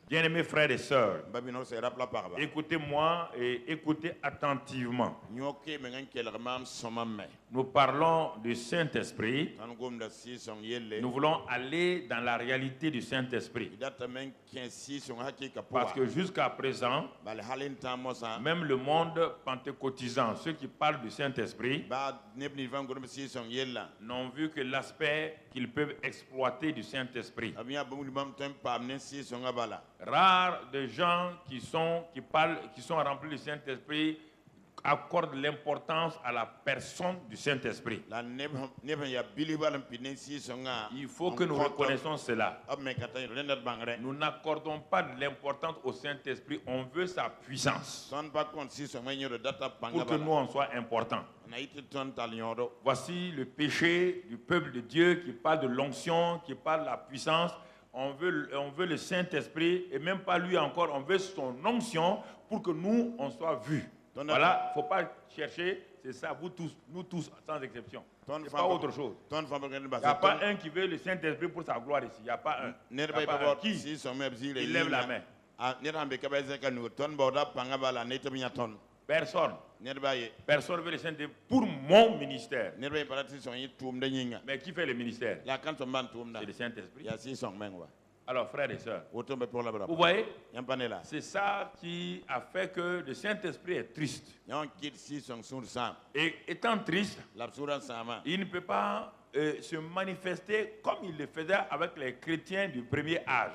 Bien-aimés frères et sœurs, écoutez-moi et écoutez attentivement. Nous parlons du Saint-Esprit. Nous voulons aller dans la réalité du Saint-Esprit. Parce que jusqu'à présent, même le monde pentecôtisant, ceux qui parlent du Saint-Esprit, n'ont vu que l'aspect qu'ils peuvent exploiter du Saint-Esprit. Rares de gens qui sont remplis du Saint-Esprit accordent l'importance à la personne du Saint-Esprit. Il faut que nous reconnaissions cela. Nous n'accordons pas de l'importance au Saint-Esprit, on veut sa puissance pour que nous on soit importants. Voici le péché du peuple de Dieu qui parle de l'onction, qui parle de la puissance. On veut le Saint-Esprit et même pas lui encore, on veut son onction pour que nous, on soit vus. Voilà, il ne faut pas chercher, c'est ça, vous tous, nous tous, sans exception. C'est pas autre chose. Il n'y a pas un qui veut le Saint-Esprit pour sa gloire ici. Il n'y a pas un. Il y a pas un. Qui? Il lève la main. Personne. Personne veut le Saint-Esprit pour mon ministère. Mais qui fait le ministère? C'est le Saint-Esprit. Alors, frères et sœurs, vous voyez, c'est ça qui a fait que le Saint-Esprit est triste. Et étant triste, il ne peut pas se manifester comme il le faisait avec les chrétiens du premier âge.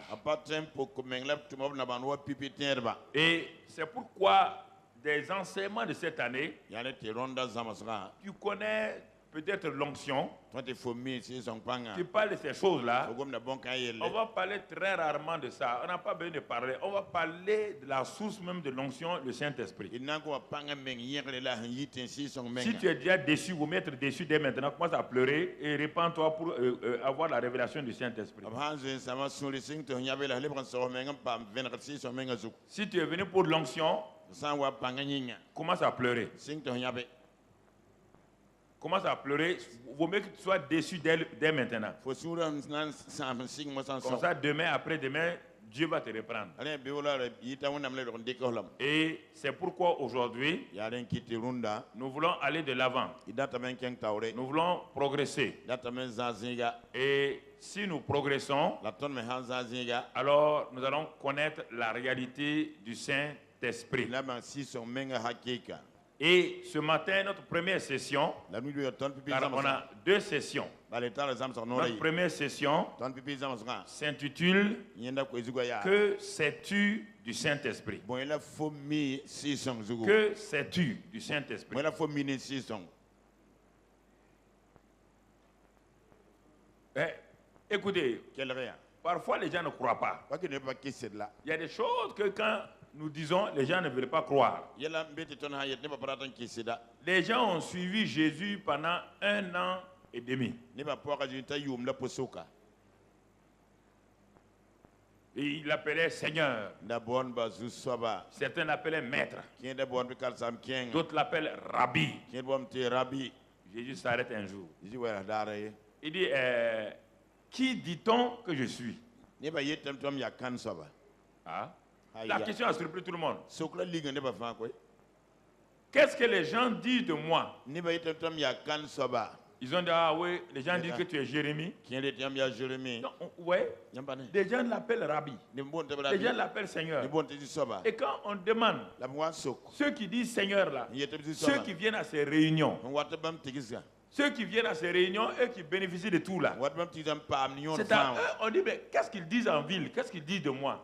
Et c'est pourquoi des enseignements de cette année, tu connais peut-être l'onction, tu parles de ces choses-là. On va parler très rarement de ça. On n'a pas besoin de parler. On va parler de la source même de l'onction, le Saint-Esprit. Si tu es déjà déçu, vous mettre déçu dès maintenant, commence à pleurer et répands-toi pour avoir la révélation du Saint-Esprit. Si tu es venu pour l'onction, commence à pleurer. Commence à pleurer, vaut mieux que tu sois déçu dès maintenant. Comme ça, demain, après-demain, Dieu va te reprendre. Et c'est pourquoi aujourd'hui, nous voulons aller de l'avant. Nous voulons progresser. Et si nous progressons, alors nous allons connaître la réalité du Saint-Esprit. Et ce matin, notre première session, car on a deux sessions. Notre première session s'intitule « Que sais-tu du Saint-Esprit » Que sais-tu du Saint-Esprit? Écoutez, parfois les gens ne croient pas. Il y a des choses que quand nous disons, les gens ne veulent pas croire. Les gens ont suivi Jésus pendant 1 an et demi. Et il l'appelait Seigneur. Certains l'appelaient Maître. D'autres l'appellent Rabbi. Jésus s'arrête un jour. Il dit, qui dit-on que je suis? Ah? La question a surpris tout le monde. Qu'est-ce que les gens disent de moi? Ils ont dit, ah oui, les gens disent que tu es Jérémie. Non, ouais. Les gens l'appellent Rabbi. Les gens l'appellent Seigneur. Et quand on demande, ceux qui disent Seigneur là, ceux qui viennent à ces réunions, ceux qui viennent à ces réunions, eux qui bénéficient de tout là. C'est à eux, on dit, mais qu'est-ce qu'ils disent en ville? Qu'est-ce qu'ils disent de moi?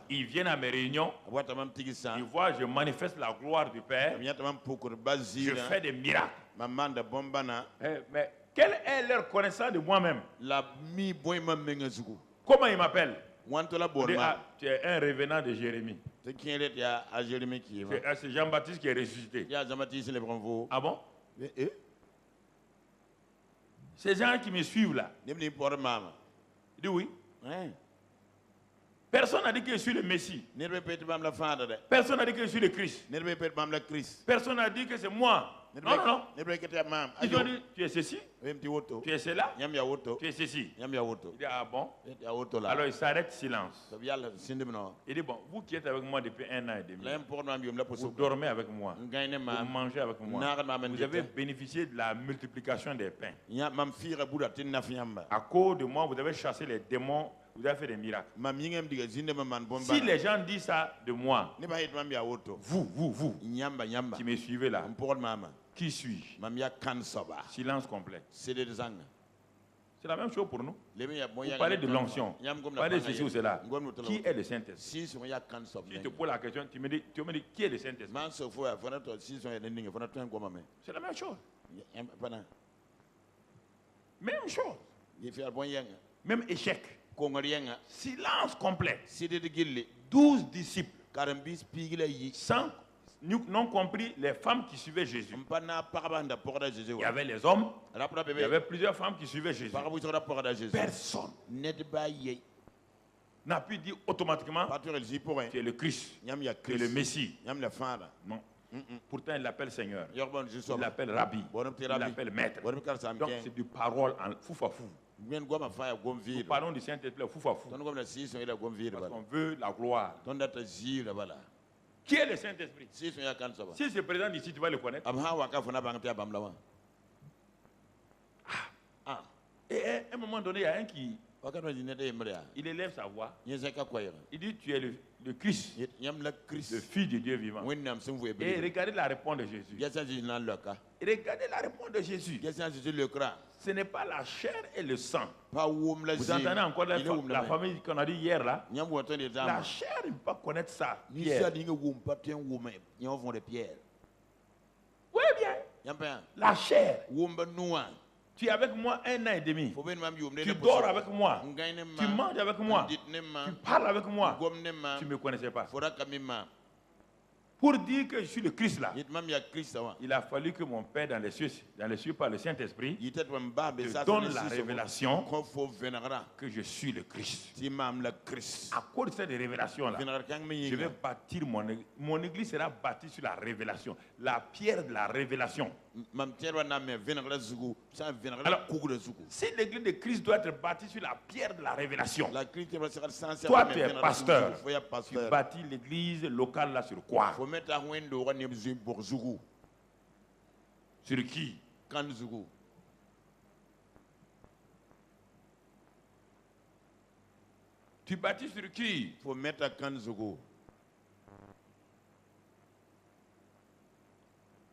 Ils viennent à mes réunions, ils voient, je manifeste la gloire du Père, je fais des miracles. Mais quelle est leur connaissance de moi-même? Comment ils m'appellent? Tu es un revenant de Jérémie. C'est Jean-Baptiste qui est ressuscité. Ah bon? Ces gens qui me suivent là. Ils disent oui. Personne n'a dit que je suis le Messie. Personne n'a dit que je suis le Christ. Personne n'a dit que c'est moi Non, non, non. Ils ont dit, tu es ceci, tu es cela, tu es ceci. Il dit, ah bon? Alors il s'arrête, silence. Il dit, bon, vous qui êtes avec moi depuis 1 an et demi, vous dormez avec moi, vous mangez avec moi, vous avez bénéficié de la multiplication des pains. À cause de moi, vous avez chassé les démons, vous avez fait des miracles. Si les gens disent ça de moi, vous, qui me suivez là, qui suis-je? Silence complet. C'est la même chose pour nous. Vous parlez de l'onction, vous parlez de ceci ou cela. Qui est le Saint-Esprit? Si je te pose la question, tu me dis qui est le Saint-Esprit? C'est la même chose. Même chose. Même échec. Silence complet. 12 disciples. Sans n'ont compris les femmes qui suivaient Jésus. Il y avait les hommes, il y avait plusieurs femmes qui suivaient Jésus. Personne n'a pu dire automatiquement tu es le Christ, tu es le Messie. Non. Pourtant, il l'appelle Seigneur, il l'appelle Rabbi, il l'appelle Maître. Donc, c'est du parole en foufafou. Nous parlons du Saint-Esprit foufafou. Parce qu'on veut la gloire. Qui est le Saint-Esprit? Si c'est présent ici, tu vas le connaître. Et à un moment donné, il y a un qui il élève sa voix. Il dit, tu es le Christ, le Fils de Dieu vivant. Et regardez la réponse de Jésus. Regardez la réponse de Jésus. Ce n'est pas la chair et le sang. Vous entendez encore la famille qu'on a dit hier là? La chair ne peut pas connaître ça. Pierre. Oui, bien. La chair. Tu es avec moi 1 an et demi. Tu dors avec moi. Tu manges avec moi. Tu parles avec moi. Tu ne me connaissais pas. Pour dire que je suis le Christ là, il a fallu que mon Père dans les cieux par le Saint-Esprit te donne la révélation que je suis le Christ. À cause de cette révélation là, je vais bâtir mon église sera bâtie sur la révélation, la pierre de la révélation. Alors, si l'église de Christ doit être bâtie sur la pierre de la révélation, toi tu es pasteur, tu bâtis l'église locale là sur quoi? Sur qui? Tu bâtis sur qui?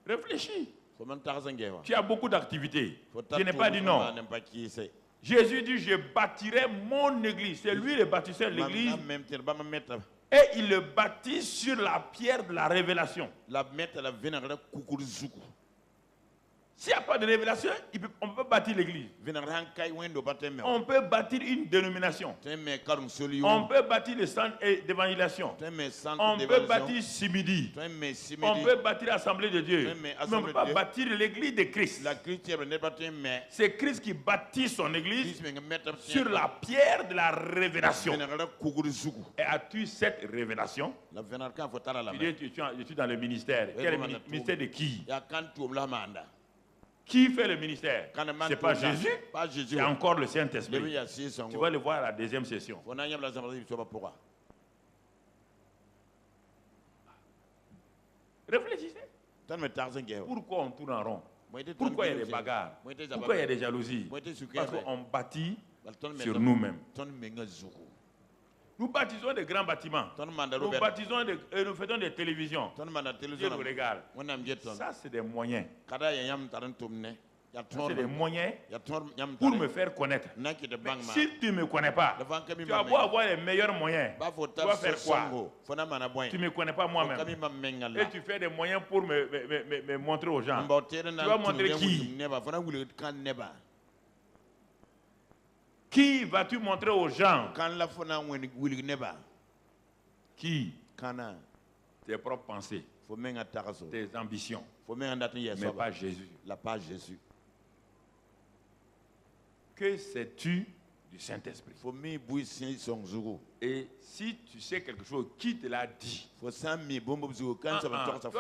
Réfléchis. Tu as beaucoup d'activités. Je n'ai pas dit non. Jésus dit, je bâtirai mon église. C'est lui le bâtisseur de l'église. Et il le bâtit sur la pierre de la révélation. S'il n'y a pas de révélation, on peut bâtir l'église. On peut bâtir une dénomination. On peut bâtir le centre d'évangélisation. On peut bâtir Simidi. On peut bâtir l'Assemblée de Dieu. Mais on ne peut pas bâtir l'église de Christ. C'est Christ qui bâtit son église sur la pierre de la révélation. Et as-tu cette révélation? Tu dis, je suis dans le ministère. Quel ministère de qui? Qui fait le ministère? Ce n'est pas Jésus, c'est encore le Saint-Esprit. Tu vas le voir à la deuxième session. Réfléchissez. Pourquoi on tourne en rond? Pourquoi il y a des bagarres? Pourquoi il y a des jalousies? Parce qu'on bâtit sur nous-mêmes. Nous bâtissons des grands bâtiments. Nous bâtissons nous faisons des télévisions. Dieu nous regarde. Ça, c'est des moyens. C'est des moyens pour me faire connaître. Mais si tu ne me connais pas, tu vas beau avoir les meilleurs moyens. Tu vas faire quoi? Tu ne me connais pas moi-même. Et tu fais des moyens pour me montrer aux gens. Tu vas montrer qui? Qui vas-tu montrer aux gens? Qui? Tes propres pensées, tes ambitions, mais pas Jésus. Que sais-tu du Saint-Esprit. Et si tu sais quelque chose, qui te l'a dit? Tu vas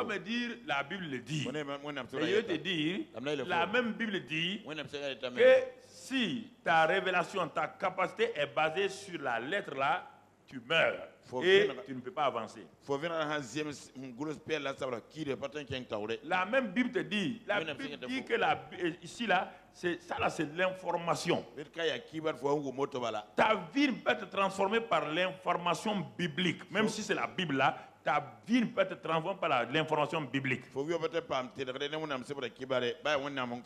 me dire, la Bible le dit. Et je vais te dire, la même Bible dit que si ta révélation, ta capacité est basée sur la lettre là, tu meurs. Et tu ne peux pas avancer. La même Bible te dit, la Bible dit que ici là, c'est l'information. Ta vie peut être transformée par l'information biblique, même si c'est la Bible là. Ta vie peut être transformée par l'information biblique.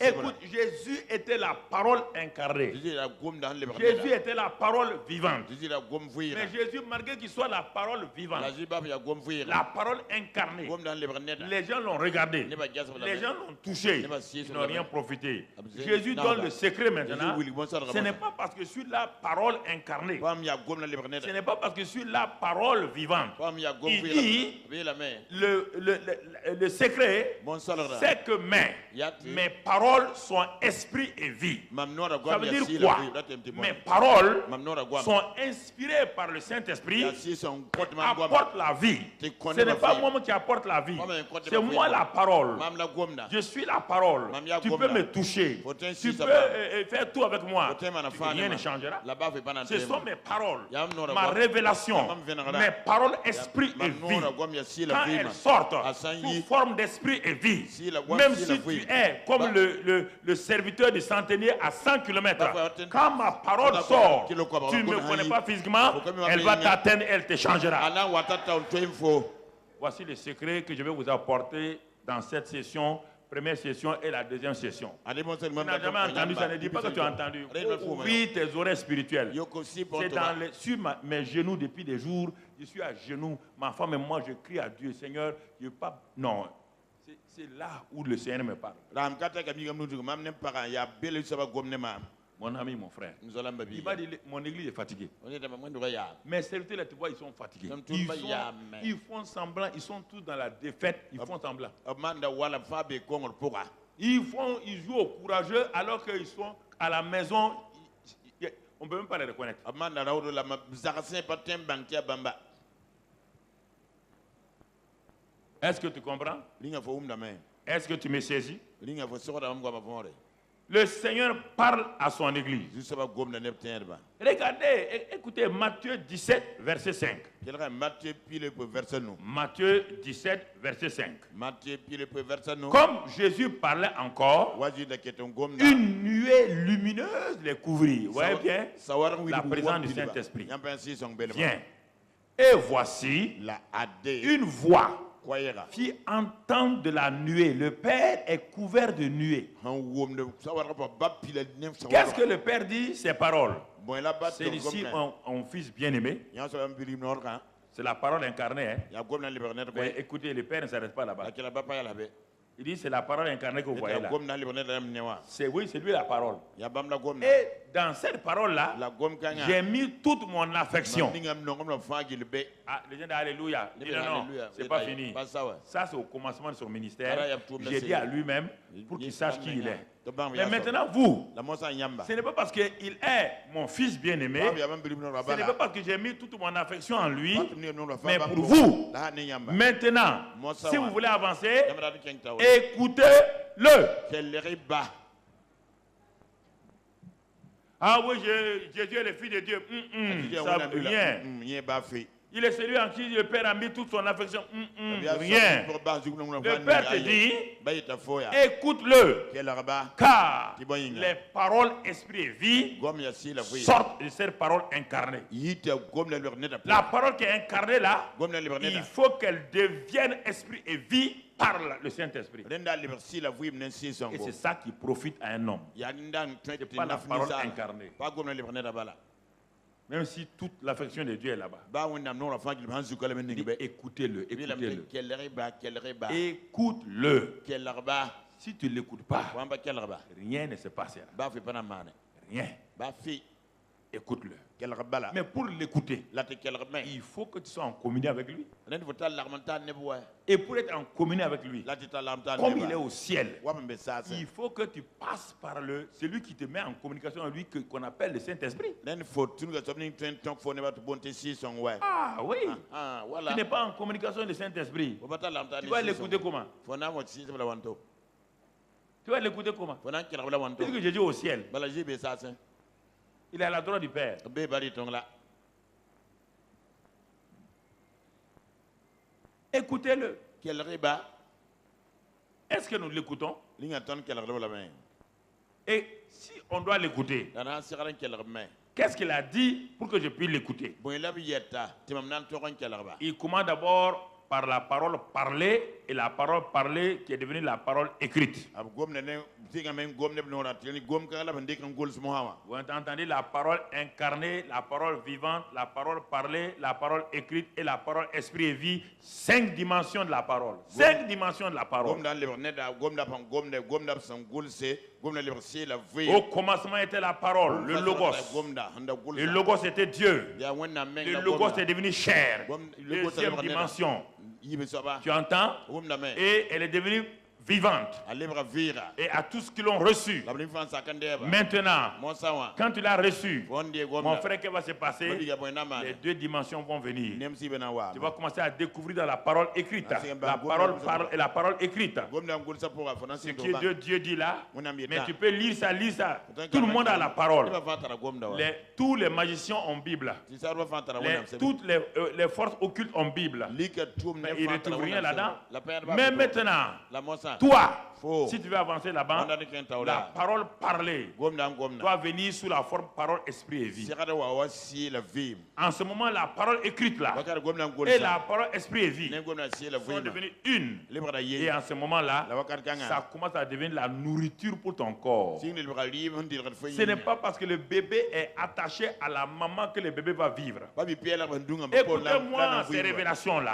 Écoute, Jésus était la parole incarnée. Jésus était la parole vivante. Mais Jésus, malgré qu'il soit la parole vivante, la parole incarnée, les gens l'ont regardé, les gens l'ont touché, ils n'ont rien profité. Jésus donne le secret maintenant. Ce n'est pas parce que je suis la parole incarnée, ce n'est pas parce que je suis la parole vivante. Il dit, le secret, c'est que mes paroles sont esprit et vie. Ça veut dire quoi? Mes paroles sont inspirées par le Saint-Esprit, apportent la vie. Ce n'est pas moi qui apporte la vie, c'est moi la parole. Je suis la parole. Tu peux me toucher, tu peux faire tout avec moi, rien ne changera. Ce sont mes paroles, ma révélation, mes paroles esprit et vie. Quand elles sortent sous forme d'esprit et vie, même si tu es comme le serviteur du centenier à 100 km, quand ma parole sort, tu ne me connais pas physiquement, elle va t'atteindre, elle te changera. Voici les secrets que je vais vous apporter dans cette session. Première session et la deuxième session. Tu n'as jamais entendu, ça ne dit pas que tu as entendu. Oui, tes oreilles spirituelles. C'est sur mes genoux depuis des jours. Je suis à genoux. Ma femme et moi, je crie à Dieu. Seigneur, je pas. Non. C'est là où le Seigneur me parle. Mon ami, mon frère. Il m'a dit, mon église est fatiguée. Mes serviteurs, tu vois, ils sont fatigués. Ils font semblant, ils sont tous dans la défaite, ils font semblant. Ils jouent au courageux alors qu'ils sont à la maison, on ne peut même pas les reconnaître. Est-ce que tu comprends? Est-ce que tu me saisis? Le Seigneur parle à son église. Regardez, écoutez Matthieu 17, verset 5. Matthieu 17, verset 5. Comme Jésus parlait encore, une nuée lumineuse les couvrit. Vous voyez bien la présence du Saint-Esprit. Viens. Et voici une voix qui entend de la nuée. Le Père est couvert de nuée. Qu'est-ce que le Père dit? Ses paroles. C'est ici un fils bien-aimé. C'est la parole incarnée. Mais écoutez, le Père ne s'arrête pas là-bas. Il dit c'est la parole incarnée que vous voyez là. C'est oui, c'est lui la parole. Et dans cette parole-là, j'ai mis toute mon affection. Ah, les gens d'Alléluia. Non, c'est pas fini. Ça, c'est au commencement de son ministère. J'ai dit à lui-même pour qu'il sache qui il est. Mais maintenant, vous, ce n'est pas parce qu'il est mon fils bien-aimé, ce n'est pas parce que j'ai mis toute mon affection en lui, mais pour vous, maintenant, si vous voulez avancer, écoutez-le. Ah oui, Jésus est le Fils de Dieu. Ça veut rien. Il est celui en qui le Père a mis toute son affection. Rien. Le Père te dit, écoute-le. Car les paroles esprit et vie sortent de cette parole incarnée. La parole qui est incarnée là, il faut qu'elle devienne esprit et vie par le Saint-Esprit. Et c'est ça qui profite à un homme. Ce n'est pas la parole incarnée. Même si toute l'affection de Dieu est là-bas. Écoutez-le, écoutez-le. Écoute-le. Si tu ne l'écoutes pas, rien ne se passera. Rien. écoute-le. Mais pour l'écouter, il faut que tu sois en communion avec lui. Et pour être en communion avec lui, comme il est au ciel, il faut que tu passes par celui qui te met en communication avec lui, qu'on appelle le Saint-Esprit. Ah oui. Tu n'es pas en communication avec le Saint-Esprit. Tu vas l'écouter comment? Tu vas l'écouter comment? Tu dis que Jésus est au ciel. Il est à la droite du Père. Écoutez-le. Est-ce que nous l'écoutons? Et si on doit l'écouter, qu'est-ce qu'il a dit pour que je puisse l'écouter? Il commence d'abord par la parole parlée, et la parole parlée qui est devenue la parole écrite. Vous entendez la parole incarnée, la parole vivante, la parole parlée, la parole écrite et la parole esprit et vie. 5 dimensions de la parole. 5 dimensions de la parole. Au commencement était la parole, le logos. Le logos était Dieu. Le logos est devenu chair. Deuxième dimension. Tu entends? Et elle est devenue vivante. Et à tous qui l'ont reçu. Maintenant, quand tu l'as reçu, mon frère, qu'est-ce qui va se passer? Les 2 dimensions vont venir. Tu vas commencer à découvrir dans la parole écrite. La parole parle et la parole écrite. Ce que Dieu dit là, mais tu peux lire ça, lire ça. Tout le monde a la parole. Tous les magiciens ont Bible. Toutes les forces occultes ont Bible. Mais ils ne trouvent rien là-dedans. Mais maintenant, toi, si tu veux avancer là-bas, la parole parlée doit venir sous la forme parole, esprit et vie. En ce moment, la parole écrite là et la parole, esprit et vie sont devenues une. Et en ce moment-là, ça commence à devenir la nourriture pour ton corps. Ce n'est pas parce que le bébé est attaché à la maman que le bébé va vivre. Écoutez-moi ces révélations-là.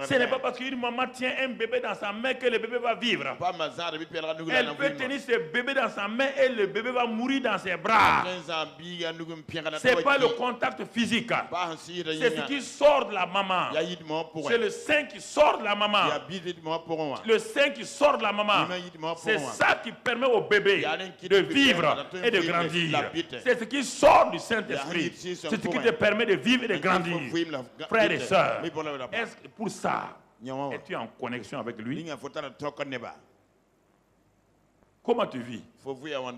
Ce n'est pas parce qu'une maman tient un bébé dans sa main que le bébé va vivre. Elle peut tenir ce bébé dans sa main et le bébé va mourir dans ses bras. Ce n'est pas le contact physique. C'est ce qui sort de la maman. C'est le sein qui sort de la maman. Le sein qui sort de la maman. C'est ça qui permet au bébé de vivre et de grandir. C'est ce qui sort du Saint-Esprit. C'est ce qui te permet de vivre et de grandir. Frères et sœurs, est-ce que pour ça, es-tu en connexion avec lui? Comment tu vis?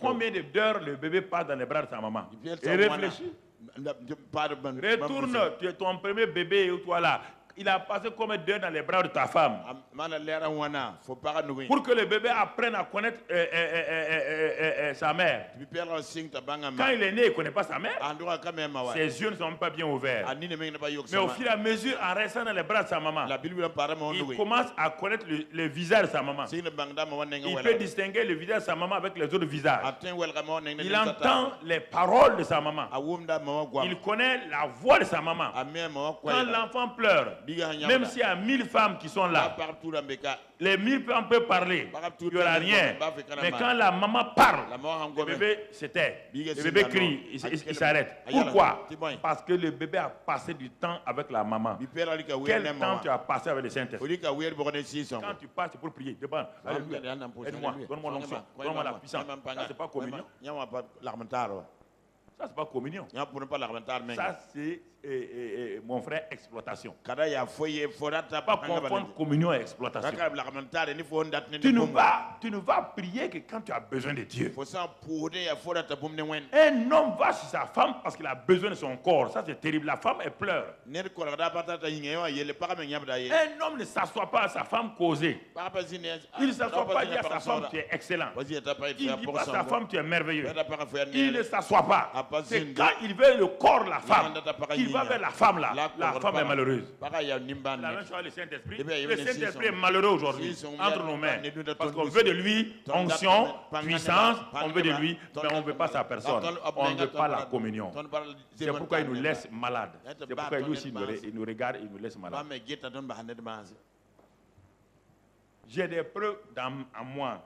Combien d'heures le bébé passe dans les bras de sa maman? Et réfléchis. Retourne, tu es ton premier bébé ou toi là. Il a passé combien d'heures dans les bras de ta femme? Pour que le bébé apprenne à connaître sa mère. Quand il est né, il ne connaît pas sa mère. Ses yeux ne sont même pas bien ouverts. Mais au fur et à mesure, en restant dans les bras de sa maman, il commence à connaître le visage de sa maman. Il peut distinguer le visage de sa maman avec les autres visages. Il entend les paroles de sa maman. Il connaît la voix de sa maman. Quand l'enfant pleure, même s'il y a 1000 femmes qui sont là, les 1000 femmes peuvent parler, il n'y aura rien. Mais quand la maman parle, le bébé se tait, le bébé crie, il s'arrête. Pourquoi? Parce que le bébé a passé du temps avec la maman. Quel temps tu as passé avec le Saint-Esprit? Quand tu passes, c'est pour prier. Demande, aide-moi, donne-moi l'onction, donne-moi la puissance. Ça, c'est pas communion. Ça, c'est pas communion. Ça, c'est mon frère, exploitation. Pas confondre communion et exploitation. Tu ne vas prier que quand tu as besoin de Dieu. Un homme va chez sa femme parce qu'il a besoin de son corps. Ça, c'est terrible. La femme, elle pleure. Un homme ne s'assoit pas à sa femme causer. Il ne s'assoit pas dire à sa femme, tu es excellent. Il ne dit pas à sa femme, tu es merveilleux. Il ne s'assoit pas. C'est quand il veut le corps de la femme qu'il va vers la femme là. La femme est malheureuse. La même chose avec le Saint-Esprit. Le Saint-Esprit est malheureux aujourd'hui entre nos mains. Parce qu'on veut de lui onction, puissance, on veut de lui, mais on ne veut pas sa personne. On ne veut pas la communion. C'est pourquoi il nous laisse malades. C'est pourquoi lui aussi il nous regarde et il nous laisse malades. J'ai des preuves en moi.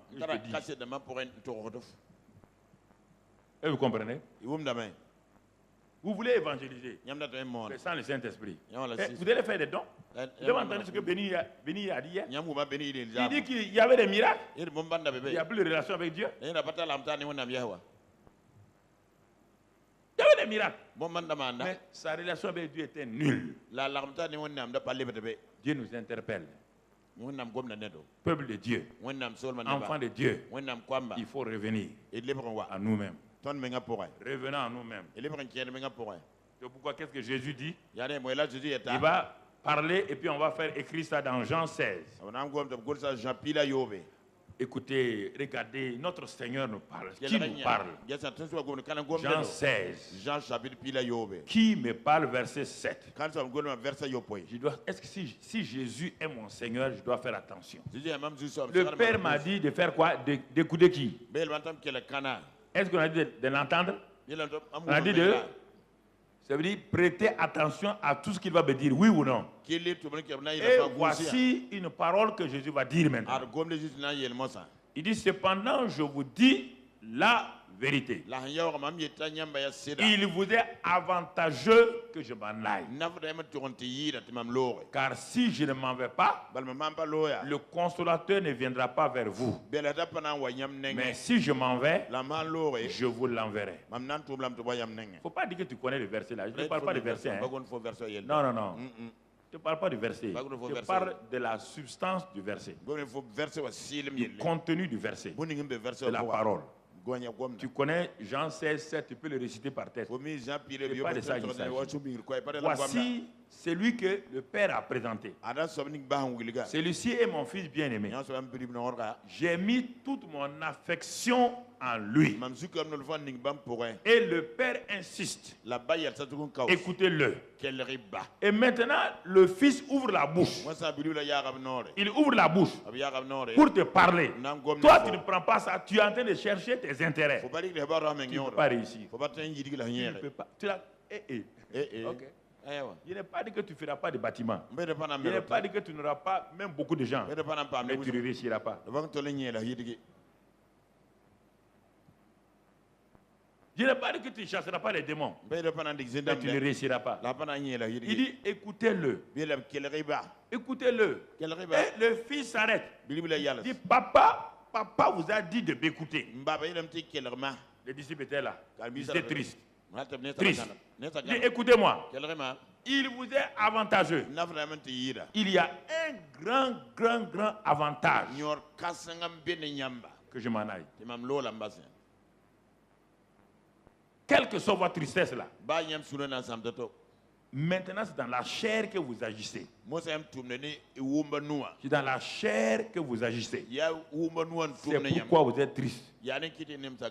Et vous comprenez? Vous voulez évangéliser, mais sans le Saint-Esprit. Vous allez faire des dons. Vous avez entendu ce que Béni a dit hier? Il dit qu'il y avait des miracles. Il n'y a plus de relation avec Dieu. Il y avait des miracles. Mais sa relation avec Dieu était nulle. Dieu nous interpelle. Peuple de Dieu, enfant de Dieu, il faut revenir à nous-mêmes. Revenons à nous-mêmes. C'est pourquoi qu'est-ce que Jésus dit? Il va parler et puis on va faire écrire ça dans Jean 16. Écoutez, regardez, notre Seigneur nous parle. Qui nous parle? Jean 16. Qui me parle, verset 7. Est-ce que si Jésus est mon Seigneur, je dois faire attention? Le Père m'a dit de faire quoi? D'écouter qui? Est-ce qu'on a dit de l'entendre? On a dit de... Ça veut dire prêter attention à tout ce qu'il va me dire, oui ou non. Et voici une parole que Jésus va dire maintenant. Il dit, cependant, je vous dis la vérité. Il vous est avantageux que je m'en aille. Car si je ne m'en vais pas, le consolateur ne viendra pas vers vous. Mais si je m'en vais, je vous l'enverrai. Il ne faut pas dire que tu connais le verset là. Je ne parle pas du verset. Hein. Non, non, non. Je ne parle pas du verset. Je parle de la substance du verset. Du contenu du verset. De la parole. Tu connais Jean 16, 7, tu peux le réciter par tête. C'est pas de ça qu'il s'agit. Voici celui que le Père a présenté. Celui-ci est mon fils bien-aimé. J'ai mis toute mon affection en lui. Et le Père insiste. Écoutez-le. Et maintenant, le Fils ouvre la bouche. Il ouvre la bouche pour te parler. Toi, tu ne prends pas ça. Tu es en train de chercher tes intérêts. Tu ne peux pas réussir. Tu ne peux pas. Okay. Il n'est pas dit que tu ne feras pas de bâtiment. Il n'est pas dit que tu n'auras pas même beaucoup de gens. Mais tu ne réussiras pas. Je n'ai pas dit que tu ne chasseras pas les démons. Mais tu ne réussiras pas. Il dit, écoutez-le. Écoutez-le. Et le fils s'arrête. Il dit, papa vous a dit de m'écouter. Les disciples étaient là. Ils étaient tristes. Triste. Il dit, écoutez-moi. Il vous est avantageux. Il y a un grand avantage que je m'en aille. Quelle que soit votre tristesse là. Maintenant, c'est dans la chair que vous agissez. C'est dans la chair que vous agissez. C'est pourquoi vous êtes triste.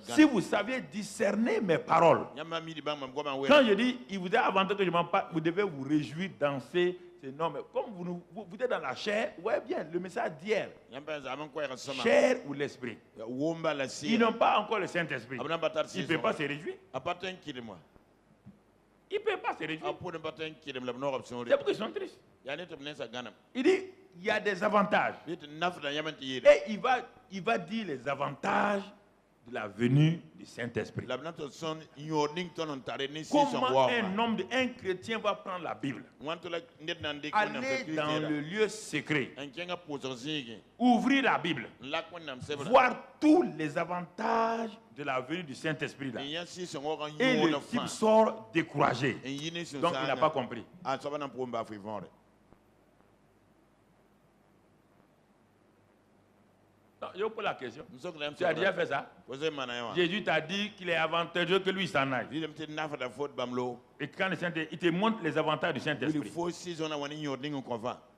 Si vous saviez discerner mes paroles, quand je dis, il vous est avantageux que je m'en parle, vous devez vous réjouir, danser. Non, mais comme vous êtes dans la chair, vous voyez bien, le message d'hier, chair ou l'esprit. Ils n'ont pas encore le Saint-Esprit. Ils ne peuvent pas se réjouir. Ils ne peuvent pas se réjouir. C'est pourquoi ils sont tristes. Il dit, il y a des avantages. Et il va dire les avantages de la venue du Saint-Esprit. Comment un chrétien va prendre la Bible, aller dans le lieu secret, ouvrir la Bible, voir tous les avantages de la venue du Saint-Esprit là. Et le type sort découragé. Donc il n'a pas compris. Non, je vous pose la question. Tu as déjà fait ça? Jésus t'a dit qu'il est avantageux que lui s'en aille. Et quand le Saint-Esprit, il te montre les avantages du Saint-Esprit.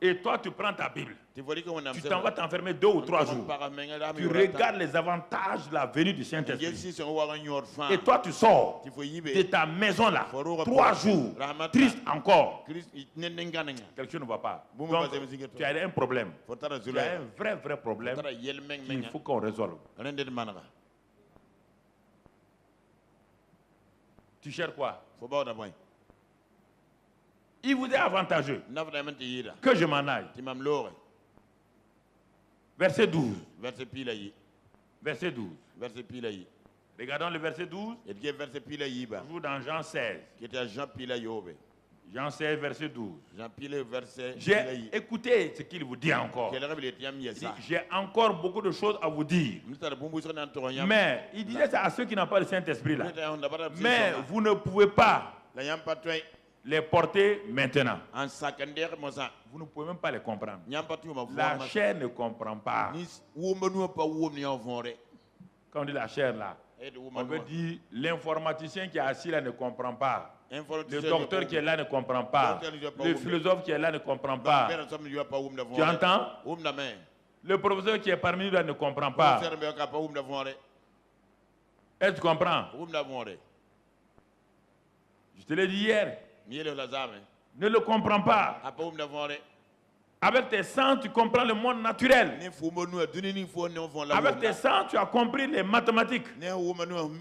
Et toi, tu prends ta Bible. Tu t'en vas t'enfermer 2 ou 3 jours. Tu regardes les avantages de la venue du Saint-Esprit. Et toi, tu sors de ta maison là. 3 jours. Triste encore. Quelque chose ne va pas. Donc, tu as un problème. Tu as un vrai problème qu'il faut qu'on résolve. Tu cherches quoi? Il vous est avantageux que je m'en aille. Verset 12. Verset 12. Regardons le verset 12. Toujours dans Jean 16. Jean 16, verset 12. J'ai écouté ce qu'il vous dit encore. J'ai encore beaucoup de choses à vous dire. Mais il disait ça à ceux qui n'ont pas le Saint-Esprit là. Mais vous ne pouvez pas les porter maintenant. Vous ne pouvez même pas les comprendre. La chair ne comprend pas. Quand on dit la chair là, on veut dire l'informaticien qui est assis là ne comprend pas. Le docteur qui est là ne comprend pas. Le philosophe qui est là ne comprend pas. Tu entends? Le professeur qui est parmi nous là ne comprend pas. Est-ce que tu comprends? Je te l'ai dit hier. Ne le comprends pas. Avec tes sens, tu comprends le monde naturel. Avec tes sens, tu as compris les mathématiques.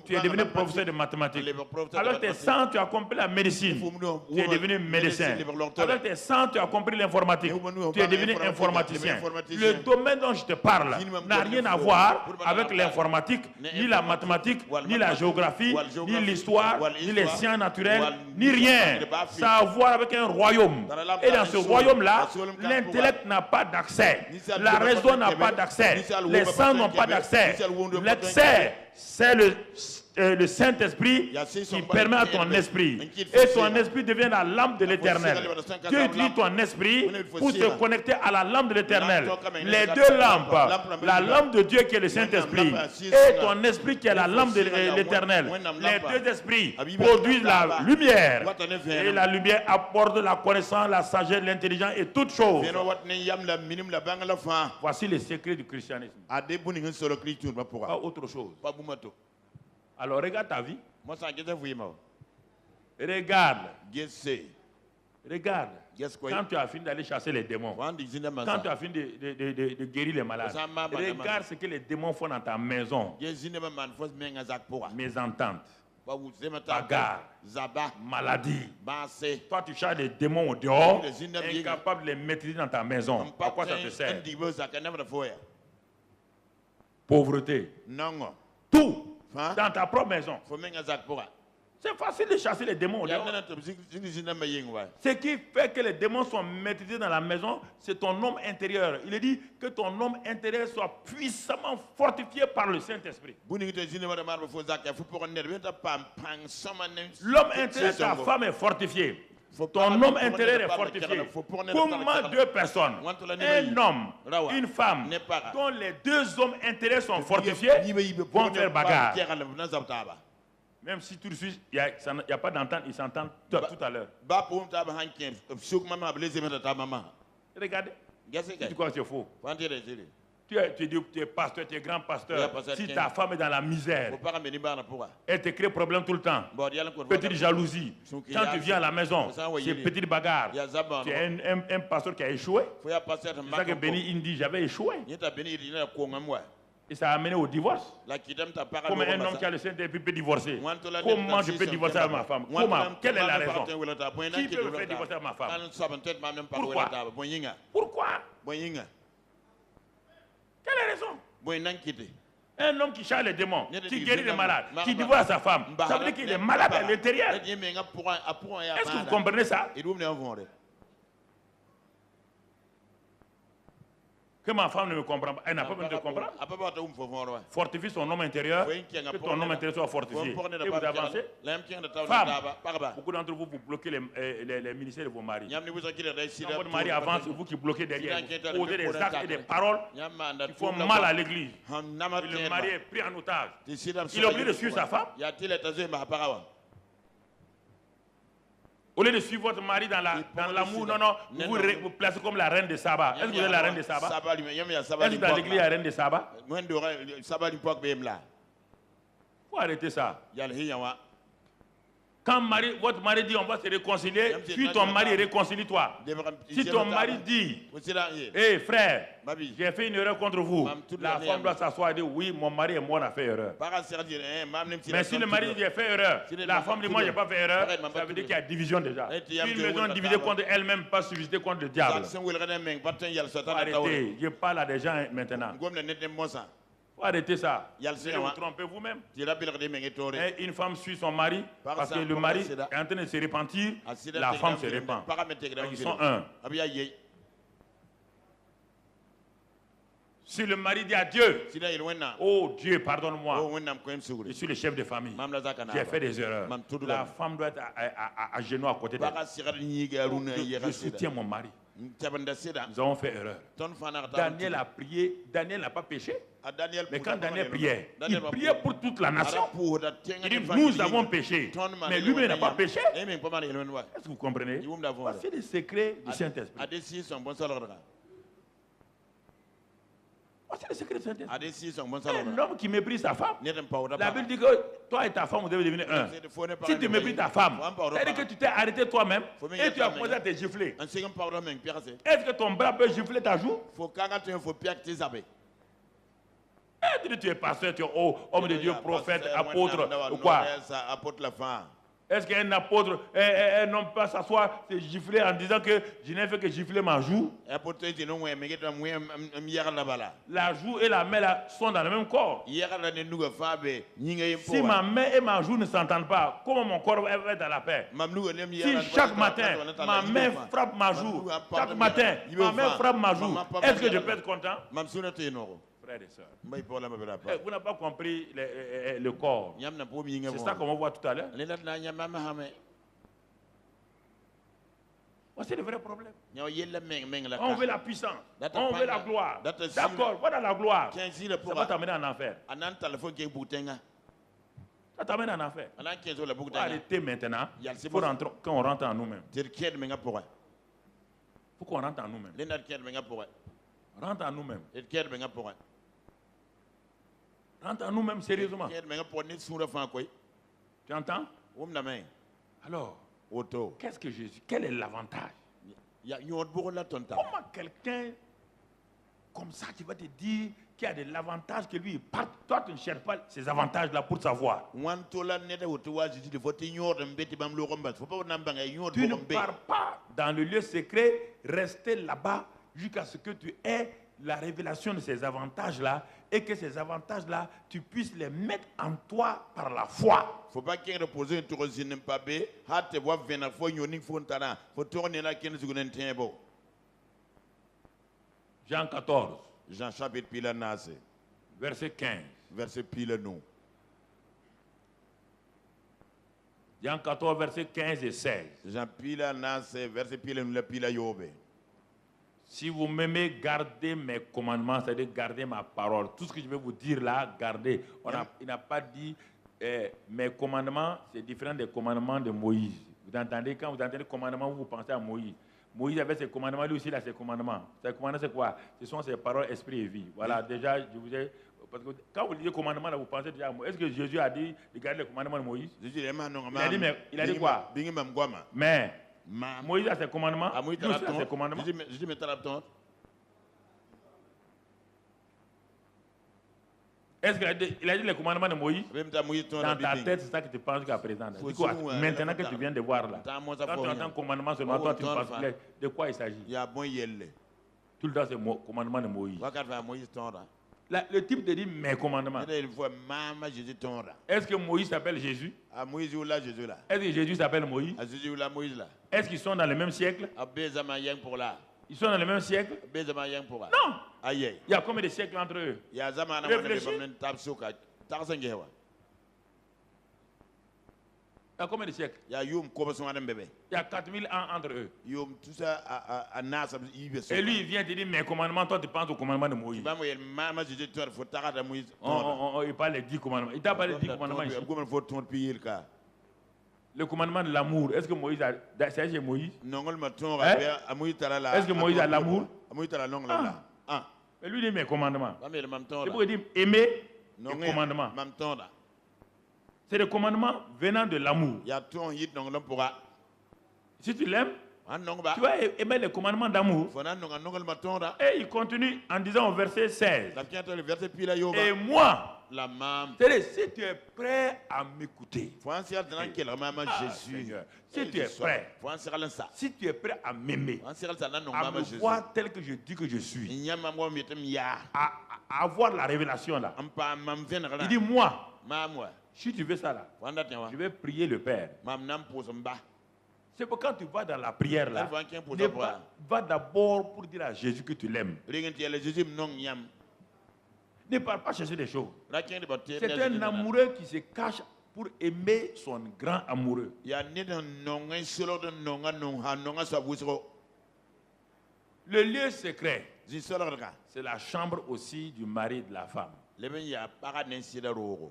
Tu es devenu professeur de mathématiques. Avec tes sens, tu as compris la médecine. Tu es devenu médecin. Avec tes sens, tu as compris l'informatique. Tu es devenu informaticien. Le domaine dont je te parle n'a rien à voir avec l'informatique, ni la mathématique, ni la géographie, ni l'histoire, ni les sciences naturelles, ni rien. Ça a à voir avec un royaume. Et dans ce royaume-là, l'intellect n'a pas d'accès, la raison n'a pas d'accès, les sens n'ont pas d'accès. L'accès, c'est le Saint-Esprit qui permet à ton esprit. Et ton esprit devient la lampe de l'Éternel. Dieu utilise ton esprit pour te connecter à la lampe de l'Éternel. Les deux lampes, la lampe de Dieu qui est le Saint-Esprit et ton esprit qui est la lampe de l'Éternel. Les deux esprits produisent la lumière. Et la lumière apporte la connaissance, la sagesse, l'intelligence et toutes choses. Voici les secrets du christianisme. Pas autre chose. Alors regarde ta vie. Regarde. Regarde. Quand tu as fini d'aller chasser les démons, quand tu as fini de guérir les malades, regarde ce que les démons font dans ta maison. Mésentente, bagarre, maladie. Toi tu chasses les démons au dehors, incapable de les maîtriser dans ta maison. À quoi ça te sert? Pauvreté. Tout. Dans ta propre maison. C'est facile de chasser les démons. Ce qui fait que les démons sont maîtrisés dans la maison, c'est ton homme intérieur. Il est dit que ton homme intérieur soit puissamment fortifié par le Saint-Esprit. L'homme intérieur, ta femme est fortifiée. Ton homme intérieur est fortifié. Comment deux personnes, un homme, une femme, dont les deux hommes intérieurs sont fortifiés, vont faire bagarre? Même si tout de suite, il n'y a pas d'entente, ils s'entendent tout à l'heure. Regardez, tu crois que c'est faux? Tu es pasteur, tu es grand pasteur. Si ta femme est dans la misère, elle te crée problème tout le temps. Petite jalousie. Quand tu viens à la maison, c'est petite bagarre. Tu es un pasteur qui a échoué. C'est ça que Béni dit, j'avais échoué. Et ça a amené au divorce. Comment un homme qui a le Saint-Esprit peut divorcer? Comment je peux divorcer avec ma femme? Comment? Quelle est la raison? Qui peut me faire divorcer avec ma femme? Pourquoi? Pourquoi? Quelle est la raison? Un homme qui chasse les démons, qui guérit les malades, qui divorce sa femme, ça veut dire qu'il est malade à l'intérieur. Est-ce que vous comprenez ça? Que ma femme ne me comprend pas. Elle n'a pas besoin de comprendre. Fortifie son homme intérieur. Que ton homme intérieur soit fortifié. Et vous avancez. Femme, beaucoup d'entre vous, vous bloquez les ministères de vos maris. Quand votre mari avance, vous qui bloquez derrière, vous posez des actes et des paroles qui font mal à l'église. Le mari est pris en otage. Il est obligé de suivre sa femme. Au lieu de suivre votre mari dans l'amour, non, vous vous placez comme la reine de Saba. Est-ce que vous êtes la reine de Saba? Est-ce que dans l'église, il y a la reine de Saba? Il faut arrêter ça. Quand votre mari dit on va se réconcilier, puis ton mari réconcilie-toi. Si ton mari dit, hé frère, j'ai fait une erreur contre vous, la femme doit s'asseoir et dire oui, mon mari et moi on a fait erreur. Mais si le mari dit j'ai fait erreur, la femme dit moi j'ai pas fait erreur, ça veut dire qu'il y a division déjà. Une maison divisée contre elle-même, pas divisée contre le diable. Arrêtez, je parle à des gens maintenant. faut arrêter ça. Vous vous trompez vous-même. Une femme suit son mari parce que le mari est en train de se repentir, la femme se repent. Ils sont un. Si le mari dit à Dieu, oh Dieu, pardonne-moi, je suis le chef de famille, j'ai fait des erreurs. La femme doit être à genoux à côté d'elle. Je soutiens mon mari. Nous avons fait erreur. Daniel a prié, Daniel n'a pas péché. Mais quand Daniel priait, il priait pour toute la nation. Il dit, nous avons péché. Mais lui-même n'a pas péché. Est-ce que vous comprenez? Voici les secrets du Saint-Esprit. Voici le secret du Saint-Esprit. Un homme qui méprise sa femme, la Bible dit que toi et ta femme, vous devez devenir un. Si tu méprises ta femme, c'est-à-dire que tu t'es arrêté toi-même et tu as commencé à te gifler. Est-ce que ton bras peut gifler ta joue? Tu es pasteur, tu es homme de Dieu, prophète, apôtre, ou quoi? Est-ce qu'un apôtre, un homme peut s'asseoir, se gifler en disant que je n'ai fait que gifler ma joue? La joue et la main là, sont dans le même corps. Si ma main et ma joue ne s'entendent pas, comment mon corps va être dans la paix? Si chaque matin, ma main frappe ma joue, chaque matin, ma main frappe ma joue, est-ce que je peux être content? Frères et sœurs, vous n'avez pas compris le corps. C'est ça qu'on va voir tout à l'heure. C'est le vrai problème. On veut la puissance, on veut la gloire. D'accord, voilà la gloire. Ça va t'amener en enfer. Ça t'amène en enfer. Il faut arrêter maintenant. Il faut qu'on rentre en nous-mêmes. Il faut qu'on rentre en nous-mêmes. Rentre en nous-mêmes. Rentre en nous-mêmes sérieusement. Tu entends? Alors, qu'est-ce que Jésus? Quel est l'avantage? Comment quelqu'un comme ça qui va te dire qu'il y a de l'avantage que lui, toi tu ne cherches pas ces avantages-là pour savoir. Tu ne pars pas dans le lieu secret, rester là-bas jusqu'à ce que tu aies la révélation de ces avantages-là et que ces avantages-là, tu puisses les mettre en toi par la foi. Faut pas qu'il repose un tour de pas bé, hâte voir venir faut yoni fontana, faut tourner là qui nous connaît beau. Jean 14. Jean chapitre pile nase. Verset 15. Verset pile nous. Jean 14 verset 15 et 16. Jean pile nase verset pile nous le pile yobe. Si vous m'aimez, gardez mes commandements, c'est-à-dire gardez ma parole. Tout ce que je vais vous dire là, gardez. Il n'a pas dit mes commandements, c'est différent des commandements de Moïse. Vous entendez, quand vous entendez commandements, vous pensez à Moïse. Moïse avait ses commandements, lui aussi il a ses commandements. Ses commandements, c'est quoi? Ce sont ses paroles, esprit et vie. Voilà, déjà, je vous ai... Parce que quand vous lisez commandements, là, vous pensez déjà à Moïse. Est-ce que Jésus a dit de garder les commandements de Moïse? Il a dit quoi? Mais... Moïse a ses commandements. Lui aussi a ses commandements. Je dis maintenant. Est-ce qu'il a dit les commandements de Moïse? Dans ta tête, c'est ça que tu penses jusqu'à présent. Quoi? Maintenant que tu viens de voir là. Quand tu entends commandement seulement, toi tu ne penses plus de quoi il s'agit. Tout le temps c'est le commandement de Moïse. Le type te dit mes commandements. Est-ce que Moïse s'appelle Jésus? Est-ce que Jésus s'appelle Moïse? Est-ce qu'ils sont dans le même siècle? Ils sont dans le même siècle? Non! Il y a combien de siècles entre eux? Réfléchis. Il y a combien de siècles? Il y a 4000 ans entre eux. Et lui, il vient te dire mes commandements, toi tu penses aux commandements de Moïse. Il parle des 10 commandements. Il t'a parlé des 10 commandements ici. Le commandement de l'amour, est-ce que Moïse a... C'est chez Moïse? Est-ce que Moïse a l'amour? Mais lui dit mes commandements. C'est pour dire aimer les commandements. C'est le commandement venant de l'amour. Si tu l'aimes, tu vas aimer les commandements d'amour. Et il continue en disant au verset 16. Et moi, c'est-à-dire, si tu es prêt à m'écouter, si tu es prêt, si tu es prêt à m'aimer, à me voir tel que je dis que je suis, avoir la révélation là. Il dit moi, si tu veux ça là, je vais prier le Père. C'est pourquoi quand tu vas dans la prière là, va d'abord pour dire à Jésus que tu l'aimes. Ne parle pas chercher des choses. C'est un amoureux qui se cache pour aimer son grand amoureux. Le lieu secret, c'est la chambre aussi du mari et de la femme.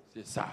C'est ça.